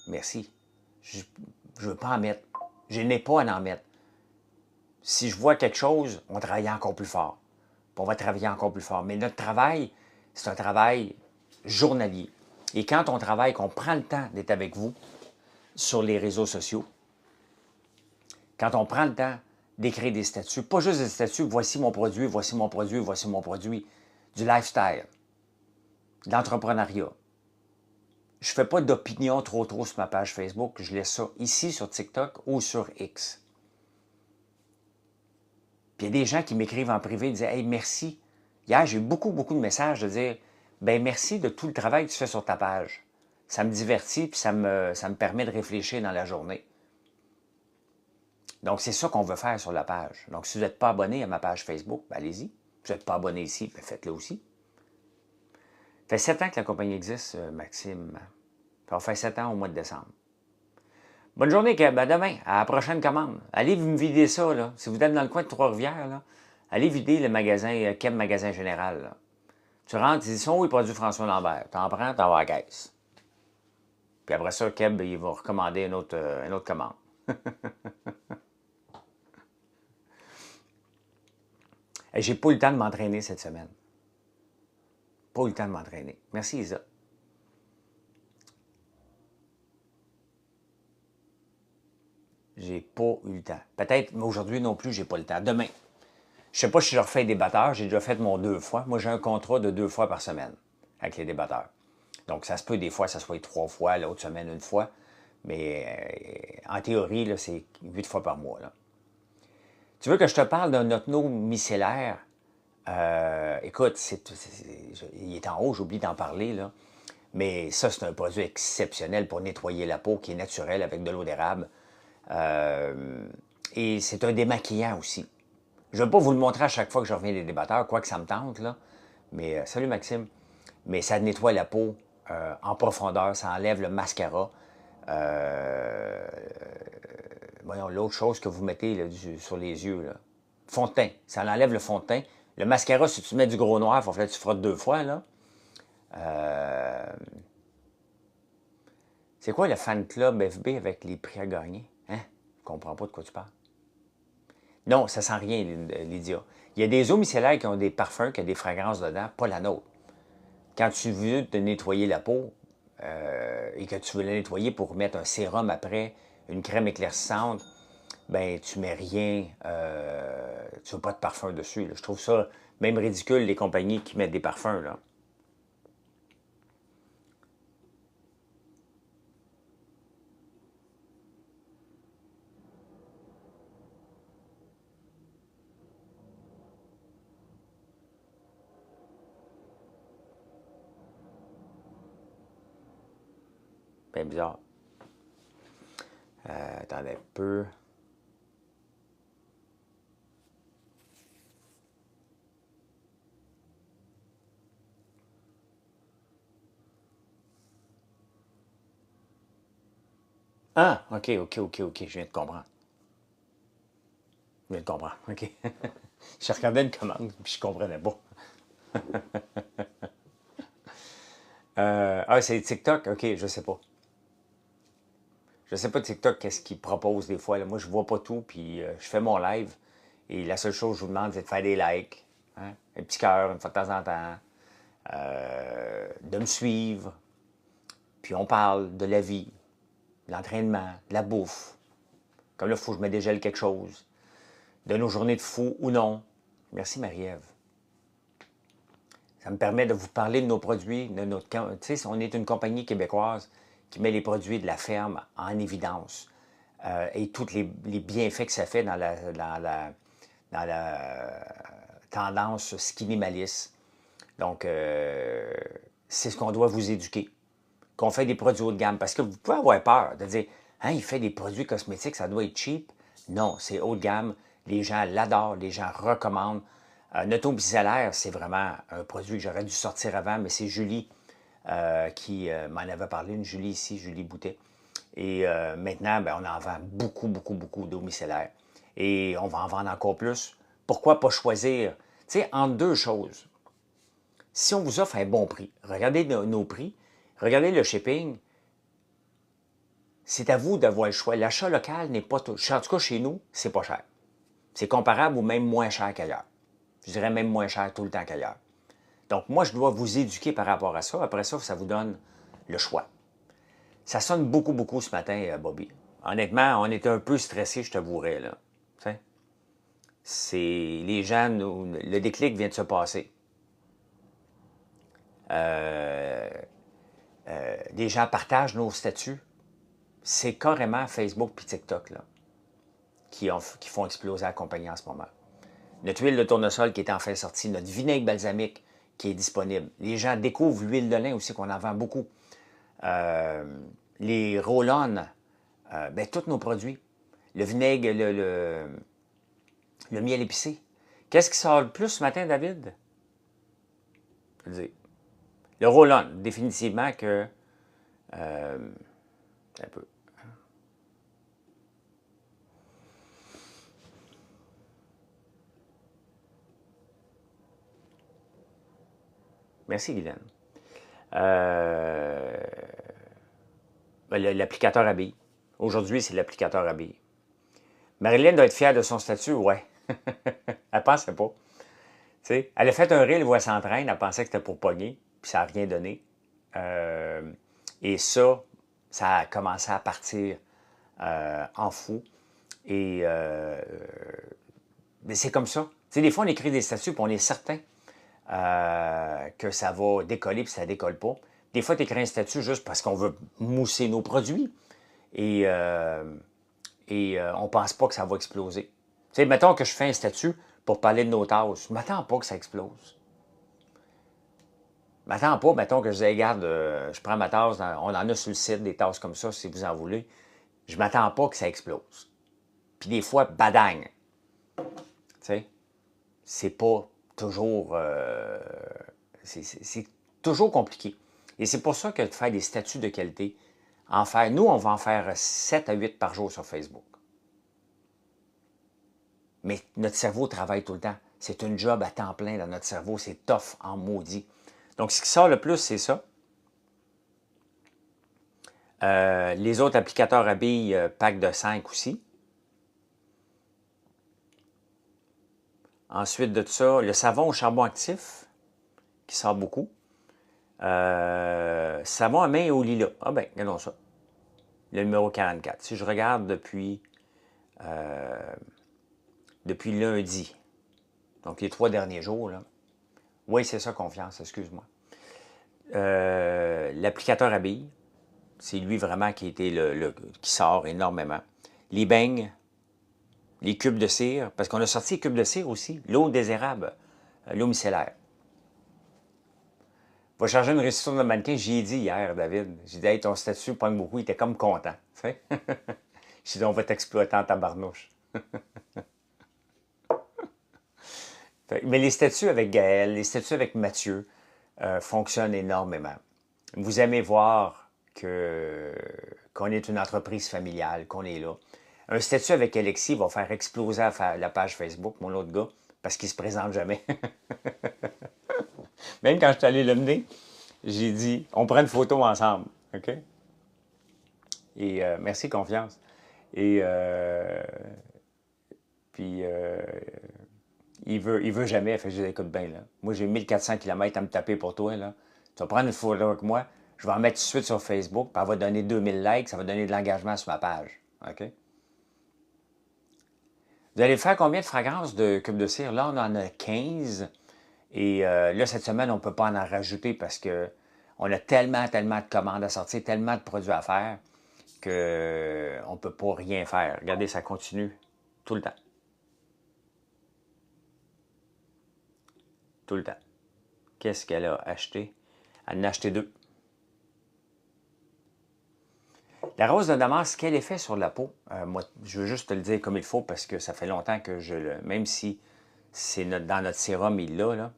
Merci. Je ne veux pas en mettre. Je n'ai pas à en mettre. Si je vois quelque chose, on travaille encore plus fort. Puis on va travailler encore plus fort. Mais notre travail, c'est un travail journalier. Et quand on travaille, qu'on prend le temps d'être avec vous sur les réseaux sociaux, quand on prend le temps d'écrire des statuts, pas juste des statuts, voici mon produit, voici mon produit, voici mon produit, du lifestyle, de l'entrepreneuriat. Je ne fais pas d'opinion trop sur ma page Facebook, je laisse ça ici sur TikTok ou sur X. Puis il y a des gens qui m'écrivent en privé et disent « Hey, merci. » Hier, j'ai eu beaucoup de messages de dire « Ben merci de tout le travail que tu fais sur ta page. Ça me divertit puis ça me permet de réfléchir dans la journée. » Donc, c'est ça qu'on veut faire sur la page. Donc, si vous n'êtes pas abonné à ma page Facebook, ben, allez-y. Si vous n'êtes pas abonné ici, ben, faites-le aussi. Ça fait 7 ans que la compagnie existe, Maxime. Ça va faire 7 ans au mois de décembre. Bonne journée, Keb. À demain, à la prochaine commande. Allez me vider ça, là. Si vous êtes dans le coin de Trois-Rivières, là, allez vider le magasin, Keb Magasin Général. Là. Tu rentres, ils sont où les produits François Lambert? Tu en prends, tu vas à la caisse. Puis après ça, Keb, il va recommander une autre commande. J'ai pas eu le temps de m'entraîner cette semaine. Pas eu le temps de m'entraîner. Merci, Isa. J'ai pas eu le temps. Peut-être, mais aujourd'hui non plus, j'ai pas le temps. Demain. Je sais pas si je refais des débatteurs. J'ai déjà fait mon 2 fois. Moi, j'ai un contrat de 2 fois par semaine avec les débatteurs. Donc, ça se peut des fois, ça soit 3 fois, l'autre semaine, une fois. Mais en théorie, là, c'est 8 fois par mois. Là. Tu veux que je te parle d'un auto micellaire? Écoute, il est en haut, j'oublie d'en parler, là. Mais ça, c'est un produit exceptionnel pour nettoyer la peau, qui est naturel avec de l'eau d'érable. Et c'est un démaquillant aussi. Je ne vais pas vous le montrer à chaque fois que je reviens des débatteurs, quoi que ça me tente, là. Mais salut Maxime. Mais ça nettoie la peau en profondeur, ça enlève le mascara. Voyons, l'autre chose que vous mettez là, sur les yeux, là. Fond de teint, ça enlève le fond de teint. Le mascara, si tu mets du gros noir, il faut que tu frottes 2 fois, là. Euh, c'est quoi le fan club FB avec les prix à gagner? Hein? Je comprends pas de quoi tu parles. Non, ça sent rien, Lydia. Il y a des eaux micellaires qui ont des parfums, qui ont des fragrances dedans, pas la nôtre. Quand tu veux te nettoyer la peau et que tu veux la nettoyer pour mettre un sérum après, une crème éclaircissante, ben tu mets rien, tu veux pas de parfum dessus. Là. Je trouve ça même ridicule, les compagnies qui mettent des parfums. Là. Bien bizarre. Attendez un peu. Ah, ok, je viens de comprendre. Je viens de comprendre, ok. Je regardais une commande, puis je comprenais pas. C'est TikTok? Ok, je sais pas. Je sais pas TikTok, qu'est-ce qu'il propose des fois. Là. Moi, je vois pas tout, puis je fais mon live. Et la seule chose que je vous demande, c'est de faire des likes. Hein? Un petit cœur, une fois de temps en temps. De me suivre. Puis on parle de la vie, de l'entraînement, de la bouffe. Comme là, il faut que je me dégèle quelque chose. De nos journées de fou ou non. Merci, Marie-Ève. Ça me permet de vous parler de nos produits, de notre. Tu sais, on est une compagnie québécoise qui met les produits de la ferme en évidence et tous les bienfaits que ça fait dans la tendance skinny-malice. Donc, c'est ce qu'on doit vous éduquer. Qu'on fait des produits haut de gamme. Parce que vous pouvez avoir peur de dire, hein, il fait des produits cosmétiques, ça doit être cheap. Non, c'est haut de gamme. Les gens l'adorent, les gens recommandent. Notre bicellaire, c'est vraiment un produit que j'aurais dû sortir avant, mais c'est Julie qui m'en avait parlé, une Julie ici, Julie Boutet. Et maintenant, ben, on en vend beaucoup d'eau micellaire. Et on va en vendre encore plus. Pourquoi pas choisir, tu sais, entre deux choses. Si on vous offre un bon prix, regardez nos prix, regardez le shipping, c'est à vous d'avoir le choix. L'achat local n'est pas tout. En tout cas, chez nous, c'est pas cher. C'est comparable ou même moins cher qu'ailleurs. Je dirais même moins cher tout le temps qu'ailleurs. Donc, moi, je dois vous éduquer par rapport à ça. Après ça, ça vous donne le choix. Ça sonne beaucoup ce matin, Bobby. Honnêtement, on est un peu stressé, je t'avouerais, là. T'sais? C'est... Les gens, le déclic vient de se passer. Les gens partagent nos statuts. C'est carrément Facebook puis TikTok, là, qui font exploser la compagnie en ce moment. Notre huile de tournesol qui est enfin sortie, notre vinaigre balsamique qui est disponible. Les gens découvrent l'huile de lin aussi, qu'on en vend beaucoup. Les roll-on, ben, tous nos produits. Le vinaigre, le miel épicé. Qu'est-ce qui sort le plus ce matin, David? Je veux dire, le roll-on, définitivement que... un peu. Merci, Guylaine. L'applicateur à billes. Aujourd'hui, c'est l'applicateur à billes. Marilyn doit être fière de son statut, ouais. Elle pensait pas. T'sais, elle a fait un reel, voit s'entraîne, elle pensait que c'était pour pogner, puis ça n'a rien donné. Et ça a commencé à partir en fou. Et mais c'est comme ça. T'sais, des fois, on écrit des statuts, puis on est certain que ça va décoller, puis ça ne décolle pas. Des fois, tu écris un statut juste parce qu'on veut mousser nos produits et on ne pense pas que ça va exploser. Tu sais, mettons que je fais un statut pour parler de nos tasses. Je ne m'attends pas que ça explose. Je ne m'attends pas, mettons que je dis, regarde, je prends ma tasse, on en a sur le site des tasses comme ça, si vous en voulez. Je ne m'attends pas que ça explose. Puis des fois, badagne. Tu sais, c'est pas toujours... c'est toujours compliqué. Et c'est pour ça que de faire des statuts de qualité, nous, on va en faire 7 à 8 par jour sur Facebook. Mais notre cerveau travaille tout le temps. C'est une job à temps plein dans notre cerveau. C'est tough en maudit. Donc, ce qui sort le plus, c'est ça. Les autres applicateurs à billes, pack de 5 aussi. Ensuite de ça, le savon au charbon actif, qui sort beaucoup. Savon à main et au lilas. Ah ben, regardons ça. Le numéro 44. Si je regarde depuis lundi, donc les 3 derniers jours, là. Oui, c'est ça, confiance, excuse-moi. L'applicateur à billes, c'est lui vraiment qui était qui sort énormément. Les beignes, les cubes de cire, parce qu'on a sorti les cubes de cire aussi, l'eau des érables, l'eau micellaire. Va charger une restitution de mannequin, j'y ai dit hier, David. J'ai dit, hey, ton statut pogne beaucoup, il était comme content. Tu sais? J'ai dit, on va t'exploiter en tabarnouche. Mais les statuts avec Gaël, les statuts avec Mathieu fonctionnent énormément. Vous aimez voir qu'on est une entreprise familiale, qu'on est là. Un statut avec Alexis va faire exploser la page Facebook, mon autre gars, parce qu'il ne se présente jamais. Même quand je suis allé le mener, j'ai dit, on prend une photo ensemble. OK? Et merci, confiance. Et puis, il veut jamais. Fait que je dis, écoute bien, là. Moi, j'ai 1400 km à me taper pour toi, là. Tu vas prendre une photo avec moi. Je vais en mettre tout de suite sur Facebook, puis elle va donner 2000 likes, ça va donner de l'engagement sur ma page. OK? Vous allez faire combien de fragrances de cubes de cire? Là, on en a 15. Et là, cette semaine, on ne peut pas en rajouter parce qu'on a tellement de commandes à sortir, tellement de produits à faire qu'on ne peut pas rien faire. Regardez, ça continue tout le temps. Tout le temps. Qu'est-ce qu'elle a acheté? Elle en a acheté 2. La rose de Damas, quel effet sur la peau? Moi, je veux juste te le dire comme il faut parce que ça fait longtemps que même si c'est dans notre sérum, il l'a, là.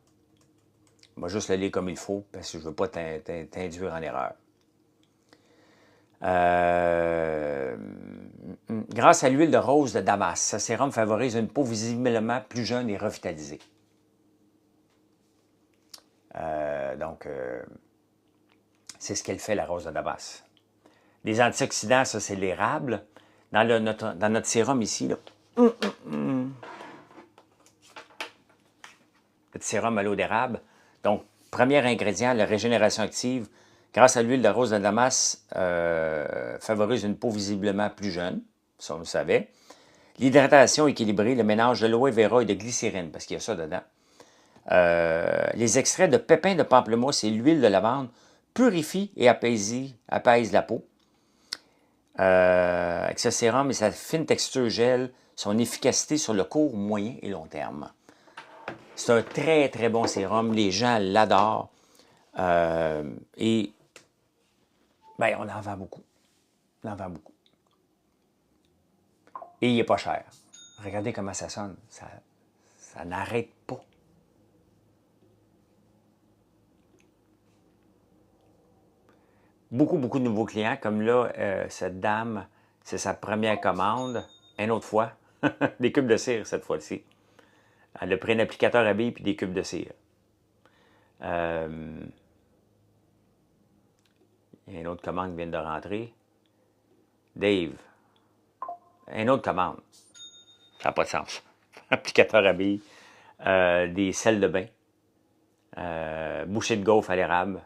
Moi, juste le lire comme il faut parce que je ne veux pas t'induire en erreur. Grâce à l'huile de rose de Damas, ce sérum favorise une peau visiblement plus jeune et revitalisée. Donc, c'est ce qu'elle fait, la rose de Damas. Les antioxydants, ça, c'est l'érable. Dans notre sérum ici, là, notre sérum à l'eau d'érable. Donc, premier ingrédient, la régénération active. Grâce à l'huile de rose de Damas, favorise une peau visiblement plus jeune. Ça, on le savait. L'hydratation équilibrée, le mélange de l'aloe vera et de glycérine, parce qu'il y a ça dedans. Les extraits de pépins de pamplemousse et l'huile de lavande purifient et apaisent la peau. Avec ce sérum et sa fine texture gel, son efficacité sur le court, moyen et long terme. C'est un très, très bon sérum. Les gens l'adorent. Et ben, on en vend beaucoup. On en vend beaucoup. Et il n'est pas cher. Regardez comment ça sonne. Ça n'arrête pas. Beaucoup de nouveaux clients. Comme là, cette dame, c'est sa première commande. Une autre fois. Des cubes de cire cette fois-ci. Elle a pris un applicateur à billes puis des cubes de cire. Il y a une autre commande qui vient de rentrer. Dave. Une autre commande. Ça n'a pas de sens. Applicateur à billes. Des sels de bain. Bouchée de gaufre à l'érable.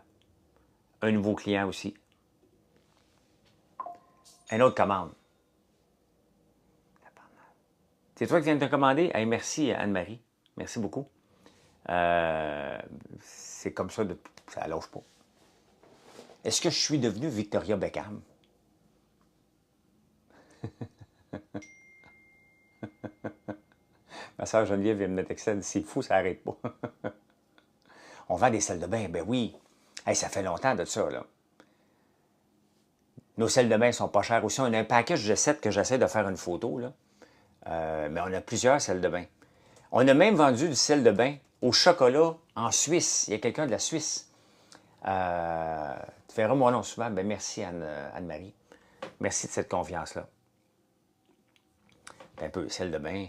Un nouveau client aussi. Une autre commande. C'est toi qui viens de te commander? Hey, merci Anne-Marie. Merci beaucoup. C'est comme ça, ça ne lâche pas. Est-ce que je suis devenu Victoria Beckham? Ma soeur Geneviève vient me mettre excès, c'est fou, ça n'arrête pas. On vend des salles de bain, ben oui. Hey, ça fait longtemps de ça, là. Nos salles de bain sont pas chères aussi. On a un package de 7 que j'essaie de faire une photo, là. Mais on a plusieurs salles de bain. On a même vendu du sel de bain au chocolat en Suisse. Il y a quelqu'un de la Suisse. Tu verras mon nom souvent. Ben merci Anne-Marie. Merci de cette confiance-là. Un peu, sel de bain.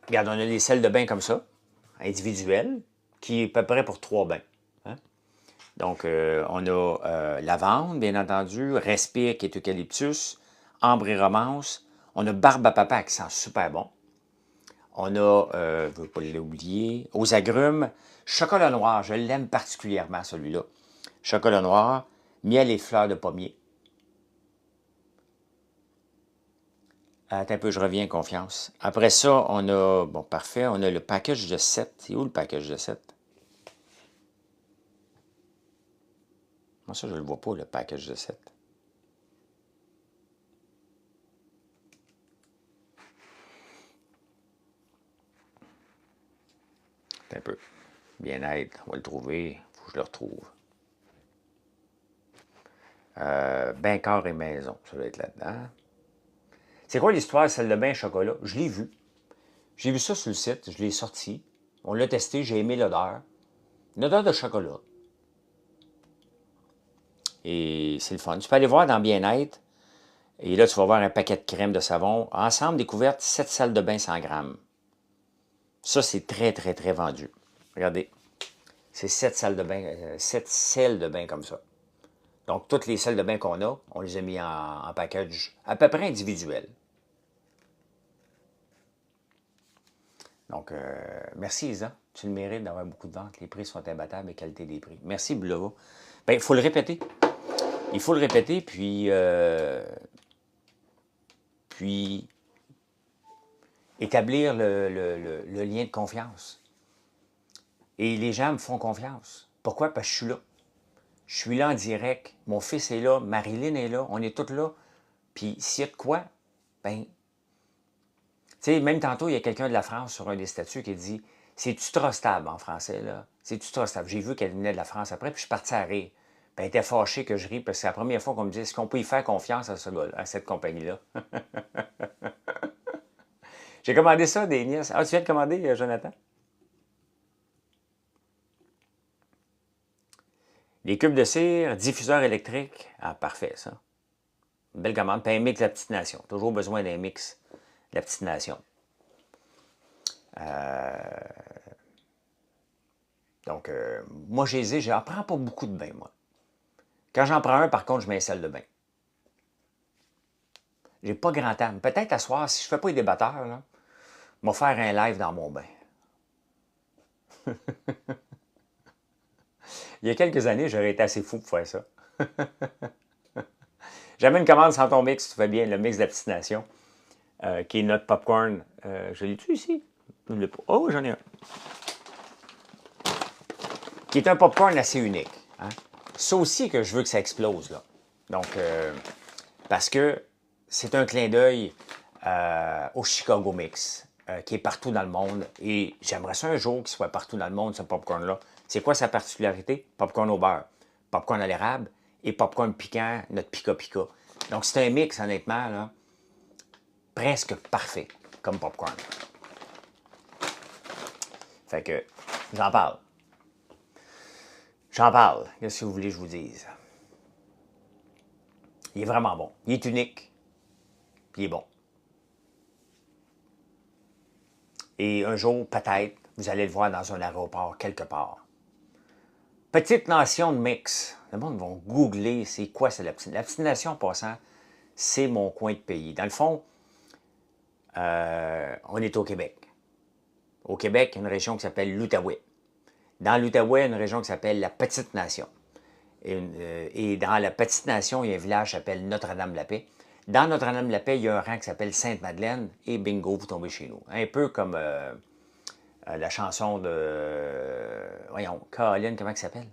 Regarde, on a des sels de bain comme ça, individuels, qui est à peu près pour 3 bains. Hein? Donc, on a lavande, bien entendu, respire qui est eucalyptus, ambre et romance. On a barbe à papa qui sent super bon. On a, je ne veux pas l'oublier, aux agrumes, chocolat noir, je l'aime particulièrement celui-là. Chocolat noir, miel et fleurs de pommier. Attends un peu, je reviens, confiance. Après ça, on a, bon, parfait, on a le package de 7. C'est où le package de 7? Moi, ça, je ne le vois pas, le package de 7. Attends un peu. Bien-être, on va le trouver. Il faut que je le retrouve. Bain corps et maison, ça doit être là-dedans. C'est quoi l'histoire, celle de bain chocolat? Je l'ai vu. J'ai vu ça sur le site, je l'ai sorti. On l'a testé, j'ai aimé l'odeur. Une odeur de chocolat. Et c'est le fun. Tu peux aller voir dans Bien-être. Et là, tu vas voir un paquet de crème de savon. Ensemble, découverte, 7 salles de bain 100 grammes. Ça, c'est très, très, très vendu. Regardez. C'est 7 salles de bain, 7 selles de bain comme ça. Donc, toutes les salles de bain qu'on a, on les a mis en package à peu près individuel. Donc, merci Isa. Tu le mérites d'avoir beaucoup de ventes. Les prix sont imbattables et qualité des prix. Merci Boulova. Bien, il faut le répéter. Il faut le répéter, puis établir le lien de confiance. Et les gens me font confiance. Pourquoi? Parce que je suis là. Je suis là en direct. Mon fils est là, Marilyn est là, on est tous là. Puis s'il y a de quoi, ben, tu sais, même tantôt, il y a quelqu'un de la France sur un des statuts qui dit « C'est-tu trustable en français, là? C'est-tu trustable? » J'ai vu qu'elle venait de la France après, puis je suis parti à rire. Puis elle était fâchée que je ris, parce que c'est la première fois qu'on me dit « Est-ce qu'on peut y faire confiance à ce gars-là, à cette compagnie-là? » J'ai commandé ça des nièces. Ah, tu viens de commander, Jonathan? Les cubes de cire, diffuseur électrique. Ah, parfait, ça. Une belle commande. Puis un mix de la petite nation. Toujours besoin d'un mix de la petite nation. Donc, moi, j'en prends pas beaucoup de bains, moi. Quand j'en prends un, par contre, je mets une salle de bain. J'ai pas grand temps. Peut-être à soir, si je fais pas les débatteurs, là, je vais faire un live dans mon bain. Il y a quelques années, j'aurais été assez fou pour faire ça. J'avais une commande sans ton mix, tu fais bien, le mix de la petite nation, qui est notre popcorn. Je l'ai-tu ici? Je l'ai pas. Oh, j'en ai un. Qui est un popcorn assez unique. Hein? Ça aussi que je veux que ça explose, là. Donc, parce que c'est un clin d'œil au Chicago Mix, qui est partout dans le monde. Et j'aimerais ça un jour qu'il soit partout dans le monde, ce popcorn-là. C'est quoi sa particularité? Popcorn au beurre, popcorn à l'érable et popcorn piquant, notre pica-pica. Donc, c'est un mix, honnêtement, là, presque parfait comme popcorn. Fait que, j'en parle. J'en parle. Qu'est-ce que vous voulez que je vous dise? Il est vraiment bon. Il est unique. Puis il est bon. Et un jour, peut-être, vous allez le voir dans un aéroport quelque part. Petite nation de mix. Le monde va googler c'est quoi c'est la petite nation en passant, c'est mon coin de pays. Dans le fond, on est au Québec. Au Québec, il y a une région qui s'appelle l'Outaouais. Dans l'Outaouais, il y a une région qui s'appelle la Petite Nation. Et dans la Petite Nation, il y a un village qui s'appelle Notre-Dame-la-Paix. Dans Notre-Dame-la-Paix, il y a un rang qui s'appelle Sainte-Madeleine. Et bingo, vous tombez chez nous. Un peu comme la chanson de... voyons, Caroline, comment elle s'appelle?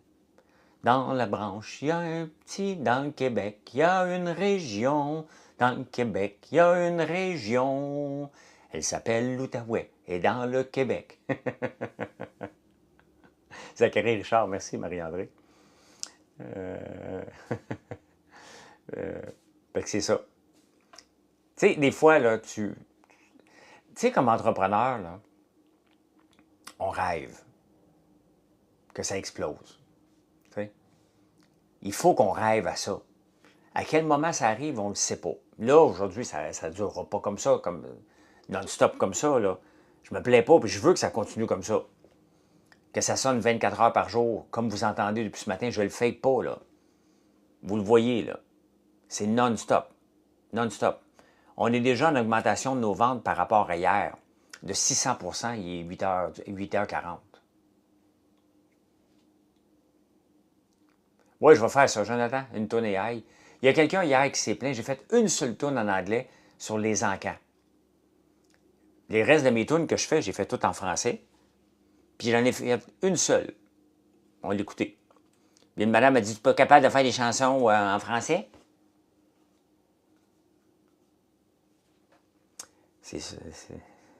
Dans la branche, il y a un petit... Dans le Québec, il y a une région. Dans le Québec, il y a une région. Elle s'appelle l'Outaouais. Et dans le Québec. Zachary Richard, merci Marie-André. Fait que c'est ça. Tu sais, des fois, là, tu sais, comme entrepreneur, là, on rêve que ça explose. Tu sais. Il faut qu'on rêve à ça. À quel moment ça arrive, on ne le sait pas. Là, aujourd'hui, ça ne durera pas comme ça, comme non-stop comme ça. Là. Je me plais pas, puis je veux que ça continue comme ça. Que ça sonne 24 heures par jour, comme vous entendez depuis ce matin, je ne le fake pas, là. Vous le voyez, là. C'est non-stop. Non-stop. On est déjà en augmentation de nos ventes par rapport à hier. De 600 %, il est 8h40. Oui, je vais faire ça, Jonathan, une tourne AI. Il y a quelqu'un hier qui s'est plaint, j'ai fait une seule tourne en anglais sur les encans. Les restes de mes tunes que je fais, j'ai fait tout en français. Puis j'en ai fait une seule. On l'écoutait. Puis une madame m'a dit, tu n'es pas capable de faire des chansons en français? C'est ça.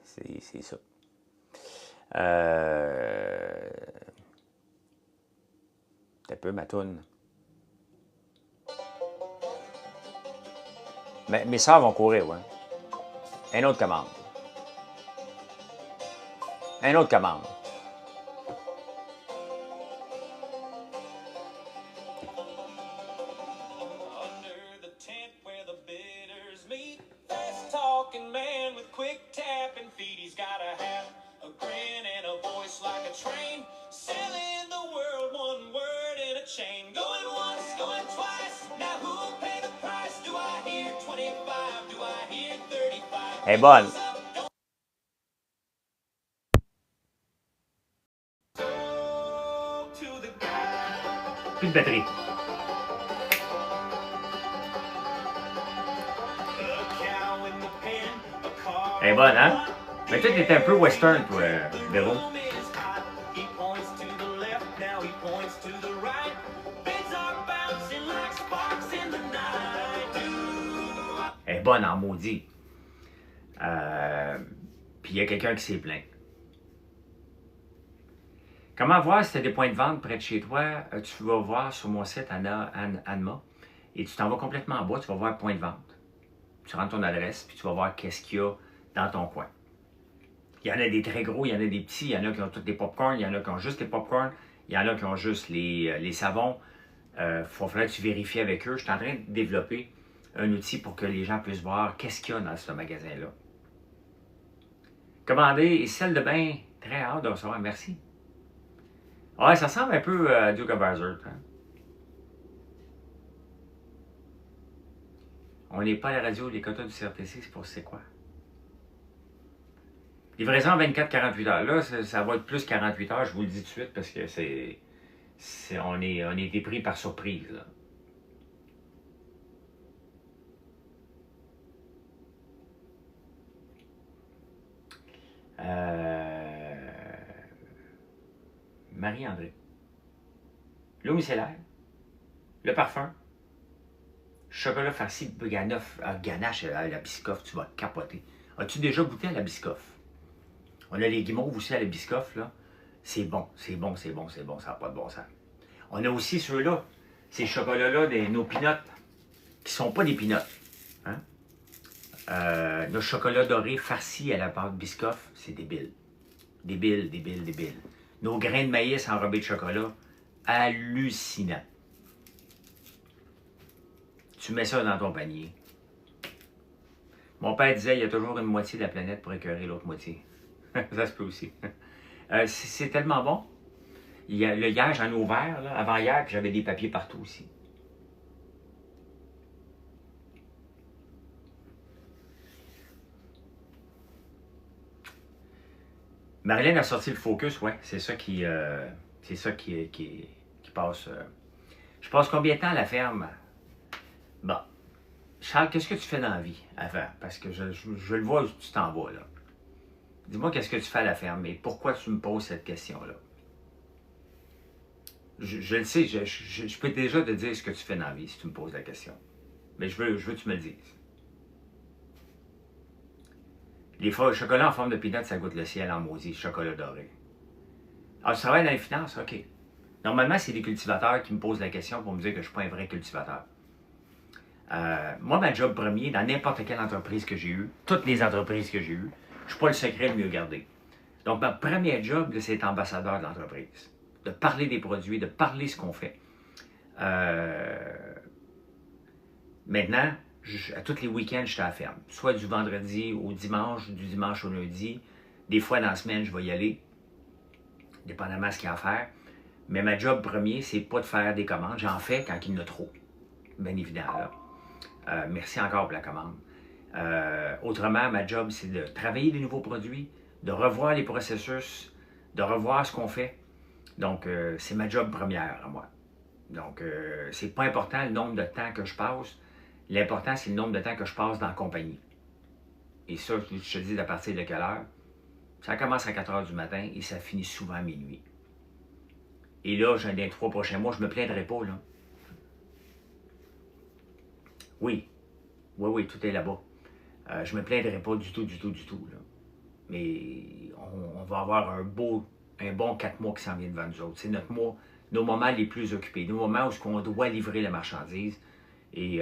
C'est ça. C'est un peu ma toune. Mais mes sœurs vont courir, ouais. Une autre commande. Une autre commande. Elle est bonne. Plus de batterie. Elle est bonne, hein? Mais toi, t'es un peu western, toi, Véro. Elle est bonne en maudit. Puis il y a quelqu'un qui s'est plaint. Comment voir si tu as des points de vente près de chez toi? Tu vas voir sur mon site Anma et tu t'en vas complètement en bas, tu vas voir point de vente. Tu rentres ton adresse puis tu vas voir qu'est-ce qu'il y a dans ton coin. Il y en a des très gros, il y en a des petits, il y en a qui ont tous des pop-corn, il y en a qui ont juste les pop-corn, il y en a qui ont juste les savons. Il faudrait que tu vérifies avec eux. Je suis en train de développer un outil pour que les gens puissent voir qu'est-ce qu'il y a dans ce magasin-là. Commander et celle de bain, très hâte de recevoir, merci. Ouais, ça ressemble un peu à Duke of Hazzard. Hein? On n'est pas à la radio, les quotas du CRTC, c'est pour c'est quoi? Livraison 24-48 heures. Là, ça va être plus 48 heures, je vous le dis tout de suite, parce que on a été pris par surprise. Là. Marie-André. L'eau micellaire. Le parfum. Chocolat farci ganache à la biscoff, tu vas capoter. As-tu déjà goûté à la biscoff? On a les guimauves aussi à la biscoff, là. C'est bon, c'est bon, c'est bon, c'est bon, ça n'a pas de bon sens. On a aussi ceux-là, ces chocolats-là, nos peanuts, qui ne sont pas des peanuts. Hein? Le chocolat doré farci à la pâte biscoff, c'est débile. Débile, débile, débile. Nos grains de maïs enrobés de chocolat, hallucinant. Tu mets ça dans ton panier. Mon père disait, il y a toujours une moitié de la planète pour écœurer l'autre moitié. Ça se peut aussi. C'est tellement bon. Hier, j'en ai ouvert. Là. Avant hier, j'avais des papiers partout aussi. Marilyn a sorti le focus, ouais. C'est ça qui passe. Je passe combien de temps à la ferme? Bon. Charles, qu'est-ce que tu fais dans la vie avant? Parce que je le vois où tu t'en vas, là. Dis-moi qu'est-ce que tu fais à la ferme et pourquoi tu me poses cette question-là. Je le sais, je peux déjà te dire ce que tu fais dans la vie si tu me poses la question. Mais je veux que tu me le dises. Les chocolats en forme de peanut, ça goûte le ciel en maudit, chocolat doré. Ah, tu travailles dans les finances? OK. Normalement, c'est des cultivateurs qui me posent la question pour me dire que je ne suis pas un vrai cultivateur. Moi, ma job premier, dans n'importe quelle entreprise que j'ai eue, toutes les entreprises que j'ai eues, je ne suis pas le secret le mieux gardé. Donc, ma première job, c'est d'être ambassadeur de l'entreprise. De parler des produits, de parler ce qu'on fait. Maintenant, à tous les week-ends, je suis à la ferme. Soit du vendredi au dimanche, du dimanche au lundi. Des fois, dans la semaine, je vais y aller, dépendamment de ce qu'il y a à faire. Mais ma job premier, c'est pas de faire des commandes. J'en fais quand il y en a trop, bien évidemment. Merci encore pour la commande. Autrement, ma job, c'est de travailler des nouveaux produits, de revoir les processus, de revoir ce qu'on fait. Donc, c'est ma job première à moi. Donc, c'est pas important le nombre de temps que je passe. L'important, c'est le nombre de temps que je passe dans la compagnie. Et ça, je te dis à partir de quelle heure? Ça commence à 4 heures du matin et ça finit souvent à minuit. Et là, dans les 3 prochains mois, je me plaindrai pas, là. Oui, tout est là-bas. Je me plaindrai pas du tout, là. Mais on va avoir un bon 4 mois qui s'en vient devant nous autres. C'est nos moments les plus occupés, nos moments où on doit livrer la marchandise et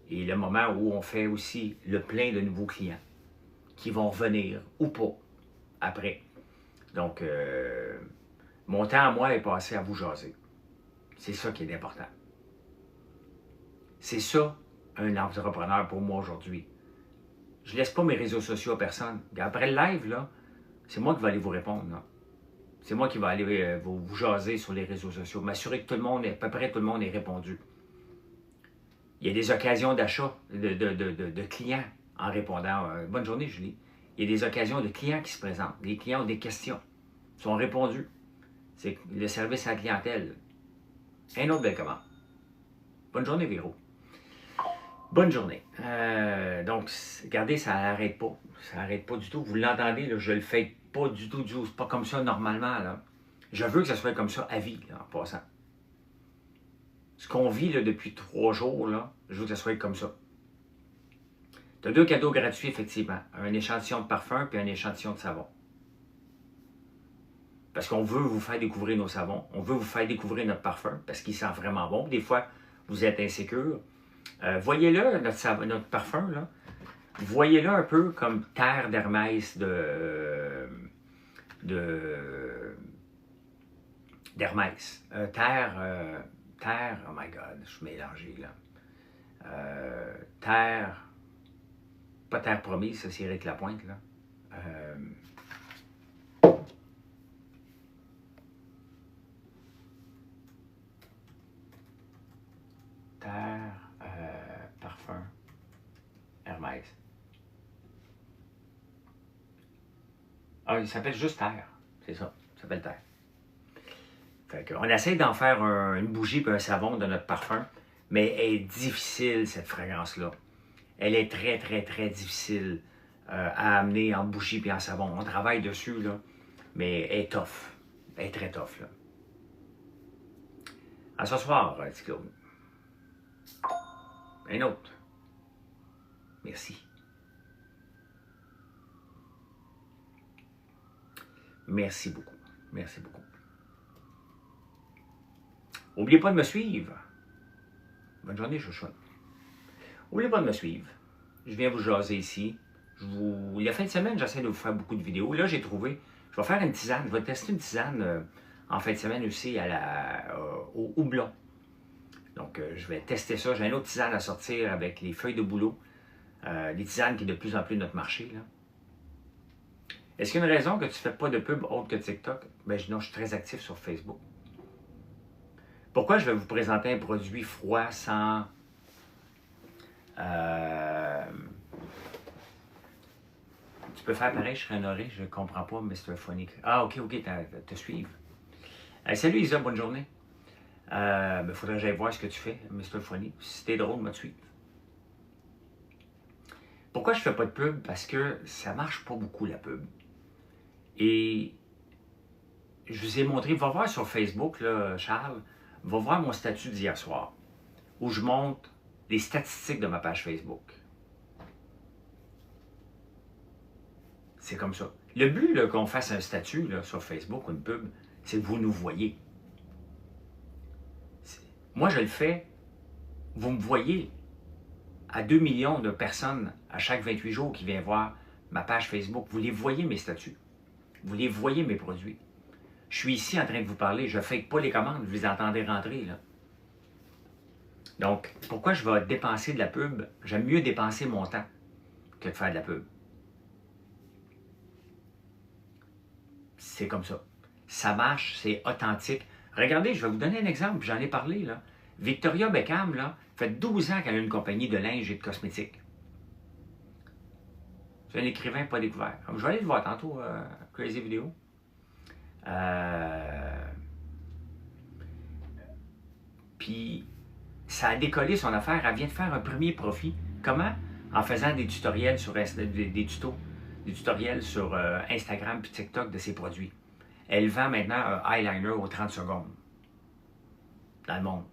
le moment où on fait aussi le plein de nouveaux clients qui vont revenir ou pas après. Donc, mon temps à moi est passé à vous jaser. C'est ça qui est important. C'est ça, un entrepreneur pour moi aujourd'hui. Je ne laisse pas mes réseaux sociaux à personne. Après le live, là, c'est moi qui vais aller vous répondre. C'est moi qui vais aller vous jaser sur les réseaux sociaux. M'assurer que à peu près tout le monde est répondu. Il y a des occasions d'achat de clients en répondant. Bonne journée, Julie. Il y a des occasions de clients qui se présentent. Les clients ont des questions. Ils sont répondus. C'est le service à la clientèle. Un autre belle commande. Bonne journée, Véro. Bonne journée. Donc, regardez, ça n'arrête pas. Ça n'arrête pas du tout. Vous l'entendez, là, je ne le fais pas du tout. C'est pas comme ça normalement. Là. Je veux que ça soit comme ça à vie, là, en passant. Ce qu'on vit là, depuis 3 jours, là, je veux que ça soit comme ça. Tu as 2 cadeaux gratuits, effectivement. Un échantillon de parfum et un échantillon de savon. Parce qu'on veut vous faire découvrir nos savons. On veut vous faire découvrir notre parfum parce qu'il sent vraiment bon. Des fois, vous êtes insécure. Voyez-le, notre parfum, là. Voyez-le un peu comme terre d'Hermès d'Hermès. Terre, oh my God, je suis mélangé, là. Terre, pas terre promise, ça c'est Éric Lapointe, là. Terre, parfum, Hermès. Ah, il s'appelle juste Terre, c'est ça, il s'appelle Terre. Fait qu'on essaie d'en faire une bougie et un savon de notre parfum, mais elle est difficile, cette fragrance-là. Elle est très, très, très difficile à amener en bougie et en savon. On travaille dessus, là, mais elle est tough. Elle est très tough, là. À ce soir, petit Claude. Un autre. Merci. Merci beaucoup. Merci beaucoup. N'oubliez pas de me suivre. Bonne journée, chouchoune. N'oubliez pas de me suivre. Je viens vous jaser ici. La fin de semaine, j'essaie de vous faire beaucoup de vidéos. Là, j'ai trouvé, je vais faire une tisane. Je vais tester une tisane en fin de semaine aussi au houblon. Donc, je vais tester ça. J'ai une autre tisane à sortir avec les feuilles de bouleau. Des tisanes qui est de plus en plus notre marché, là. Est-ce qu'il y a une raison que tu ne fais pas de pub autre que TikTok? Ben, non, je suis très actif sur Facebook. Pourquoi je vais vous présenter un produit froid sans... Tu peux faire pareil, je serais honoré, je ne comprends pas, Mr. Funny. Ah, ok, te suivre. Salut Isa, bonne journée. Il faudrait que j'aille voir ce que tu fais, Mr. Funny. Si t'es drôle, me suivre. Pourquoi je ne fais pas de pub? Parce que ça ne marche pas beaucoup, la pub. Et je vous ai montré, va voir sur Facebook, là, Charles, va voir mon statut d'hier soir, où je montre les statistiques de ma page Facebook. C'est comme ça. Le but qu'on fasse un statut là, sur Facebook ou une pub, c'est que vous nous voyez. Moi, je le fais, vous me voyez à 2 millions de personnes à chaque 28 jours qui viennent voir ma page Facebook. Vous les voyez, mes statuts. Vous les voyez, mes produits. Je suis ici en train de vous parler, je ne fake pas les commandes, vous les entendez rentrer. Là. Donc, pourquoi je vais dépenser de la pub? J'aime mieux dépenser mon temps que de faire de la pub. C'est comme ça. Ça marche, c'est authentique. Regardez, je vais vous donner un exemple, j'en ai parlé. Là. Victoria Beckham, là, fait 12 ans qu'elle a une compagnie de linge et de cosmétiques. C'est un écrivain pas découvert. Je vais aller le voir tantôt, Crazy Vidéo. Puis, ça a décollé son affaire. Elle vient de faire un premier profit. Comment? En faisant des tutoriels sur des tutoriels sur Instagram et TikTok de ses produits. Elle vend maintenant un eyeliner aux 30 secondes dans le monde.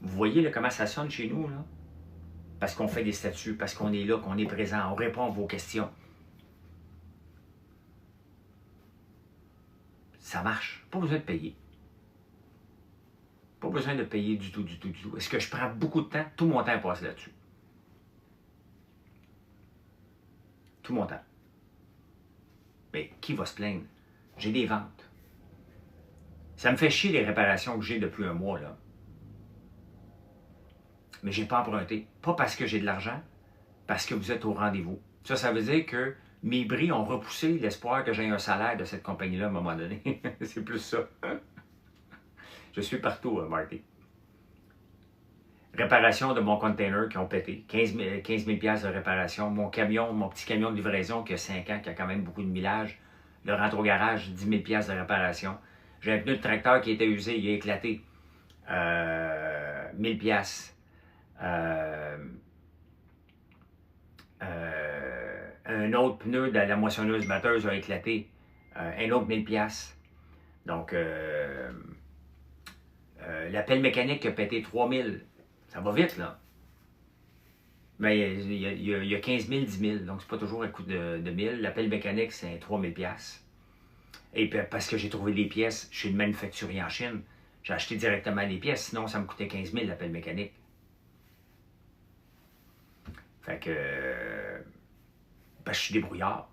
Vous voyez là, comment ça sonne chez nous, là? Parce qu'on fait des statuts, parce qu'on est là, qu'on est présent, on répond à vos questions. Ça marche. Pas besoin de payer. Pas besoin de payer du tout, du tout, du tout. Est-ce que je prends beaucoup de temps? Tout mon temps passe là-dessus. Tout mon temps. Mais qui va se plaindre? J'ai des ventes. Ça me fait chier les réparations que j'ai depuis un mois, là. Mais je n'ai pas emprunté. Pas parce que j'ai de l'argent, parce que vous êtes au rendez-vous. Ça veut dire que mes bris ont repoussé l'espoir que j'ai un salaire de cette compagnie-là à un moment donné. C'est plus ça. Je suis partout, Marty. Réparation de mon container qui ont pété. 15 000 de réparation. Mon petit camion de livraison qui a 5 ans, qui a quand même beaucoup de millage, le rentre au garage, 10 000 de réparation. J'ai un pneu de tracteur qui était usé, il a éclaté. 1000 un autre pneu de la moissonneuse batteuse a éclaté. Un autre 1000 Donc, la pelle mécanique qui a pété 3000. Ça va vite, là. Mais il y a 15 000, 10 000. Donc, c'est pas toujours un coût de 1000. La pelle mécanique, c'est 3000 Et puis, parce que j'ai trouvé des pièces chez le manufacturier en Chine, j'ai acheté directement les pièces. Sinon, ça me coûtait 15 000, la pelle mécanique. Fait que... je suis débrouillard.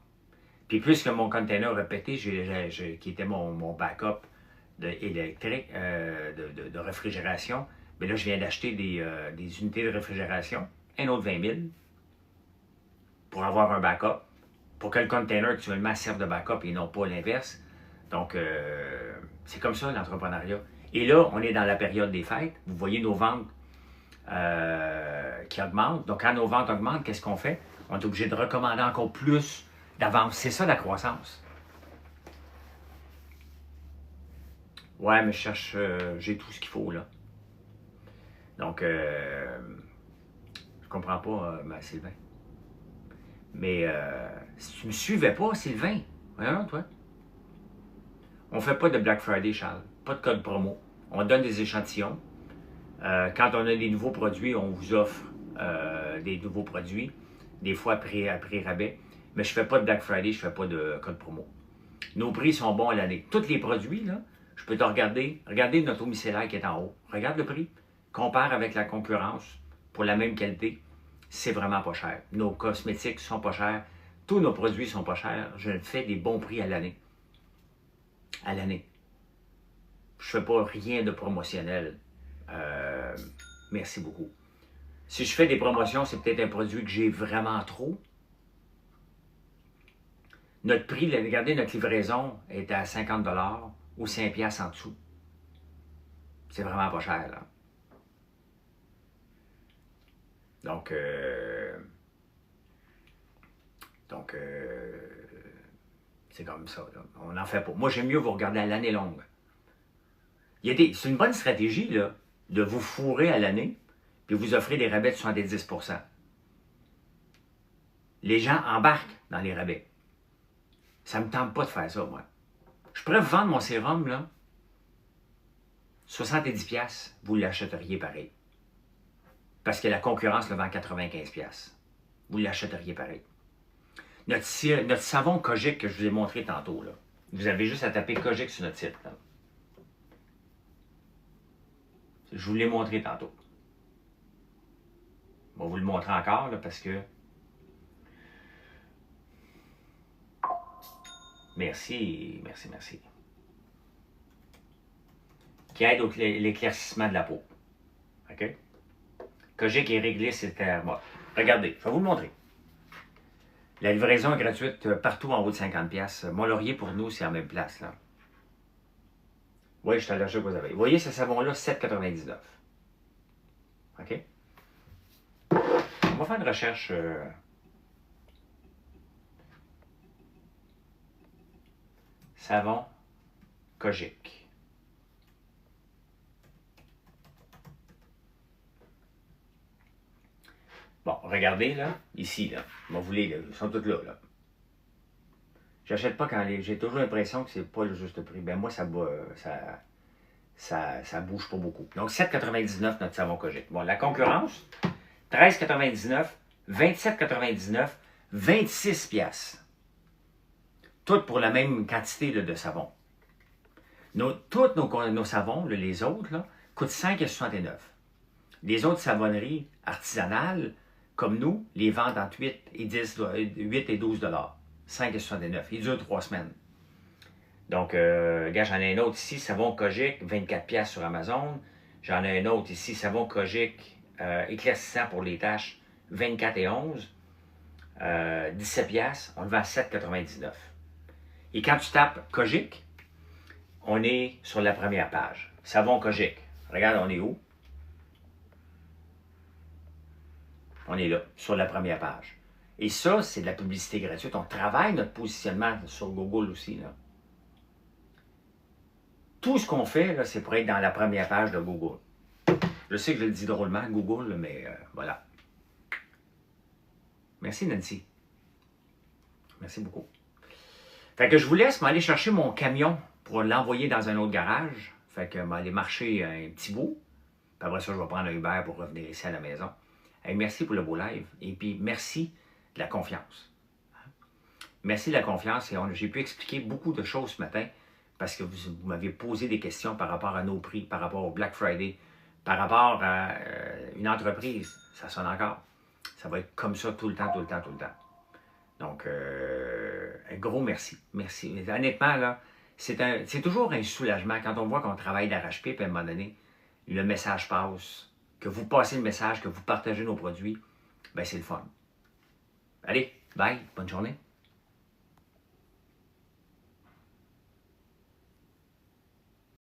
Puis plus que mon container a pété, qui était mon backup électrique, de réfrigération, mais là, je viens d'acheter des unités de réfrigération, un autre 20 000, pour avoir un backup, pour que le container actuellement serve de backup et non pas l'inverse. Donc, c'est comme ça l'entrepreneuriat. Et là, on est dans la période des fêtes. Vous voyez nos ventes qui augmentent. Donc, quand nos ventes augmentent, qu'est-ce qu'on fait? On est obligé de recommander encore plus d'avance. C'est ça la croissance. Ouais, mais je cherche, j'ai tout ce qu'il faut, là. Donc, je comprends pas, Sylvain. Mais si tu me suivais pas, Sylvain, voyons, toi. On fait pas de Black Friday, Charles. Pas de code promo. On donne des échantillons. Quand on a des nouveaux produits, on vous offre des nouveaux produits. Des fois à prix rabais. Mais je fais pas de Black Friday, je fais pas de code promo. Nos prix sont bons à l'année. Tous les produits, là, je peux te regarder. Regardez notre eau micellaire qui est en haut. Regarde le prix. Compare avec la concurrence pour la même qualité. C'est vraiment pas cher. Nos cosmétiques sont pas chers. Tous nos produits sont pas chers. Je fais des bons prix à l'année. À l'année. Je fais pas rien de promotionnel. Merci beaucoup. Si je fais des promotions, c'est peut-être un produit que j'ai vraiment trop. Notre prix, regardez, notre livraison est à 50 $ ou 5 $ en dessous. C'est vraiment pas cher, là. Donc, c'est comme ça, là. On n'en fait pas. Moi, j'aime mieux vous regarder à l'année longue. C'est une bonne stratégie, là, de vous fourrer à l'année, puis vous offrir des rabais de 70 %. Les gens embarquent dans les rabais. Ça ne me tente pas de faire ça, moi. Je pourrais vous vendre mon sérum, là, 70$, vous l'achèteriez pareil. Parce que la concurrence le vend 95$. Vous l'achèteriez pareil. Notre savon Kojic que je vous ai montré tantôt, là, vous avez juste à taper Kojic sur notre site. Là. Je vous l'ai montré tantôt. On va vous le montrer encore là, parce que... Merci, merci, merci. Qui aide à l'éclaircissement de la peau. OK? Kojic et Réglisse, c'est moi. Regardez, je vais vous le montrer. La livraison est gratuite partout en haut de 50$. Mont-Laurier, pour nous, c'est en même place. Là. Oui, je suis allergique aux abeilles. Vous voyez ce savon-là, 7,99$. OK? On va faire une recherche... savon Kojic. Bon, regardez, là, ici, là. Bon, vous les, ils sont tous là, là. J'achète pas quand les... J'ai toujours l'impression que c'est pas le juste prix. Ben moi, ça bouge pas beaucoup. Donc, 7,99$ notre savon Kojic. Bon, la concurrence, 13,99$, 27,99$, 26$. Toutes pour la même quantité là, de savon. Tous nos savons, là, les autres, là, coûtent 5,69$. Les autres savonneries artisanales, comme nous, les vendent entre 8 et 12$. 5,69$. Ils durent 3 semaines. Donc, regarde, j'en ai un autre ici, savon Kojic, 24$ sur Amazon. J'en ai un autre ici, savon Kojic, éclaircissant pour les taches, 24 et 11. 17$, on le vend à 7,99$. Et quand tu tapes Kojic, on est sur la première page. Savon Kojic. Regarde, on est où? On est là, sur la première page. Et ça, c'est de la publicité gratuite. On travaille notre positionnement sur Google aussi. Là. Tout ce qu'on fait, c'est pour être dans la première page de Google. Je sais que je le dis drôlement, Google, mais voilà. Merci, Nancy. Merci beaucoup. Fait que je vous laisse m'aller chercher mon camion pour l'envoyer dans un autre garage. Fait que m'aller marcher un petit bout. Puis après ça, je vais prendre un Uber pour revenir ici à la maison. Hey, merci pour le beau live. Et puis, merci de la confiance. Merci de la confiance. Et j'ai pu expliquer beaucoup de choses ce matin parce que vous m'avez posé des questions par rapport à nos prix, par rapport au Black Friday, par rapport à une entreprise. Ça sonne encore. Ça va être comme ça tout le temps, tout le temps, tout le temps. Donc, un gros merci. Merci. Mais honnêtement, là, c'est toujours un soulagement quand on voit qu'on travaille d'arrache-pied, puis à un moment donné, le message passe, que vous passez le message, que vous partagez nos produits, ben c'est le fun. Allez, bye, bonne journée.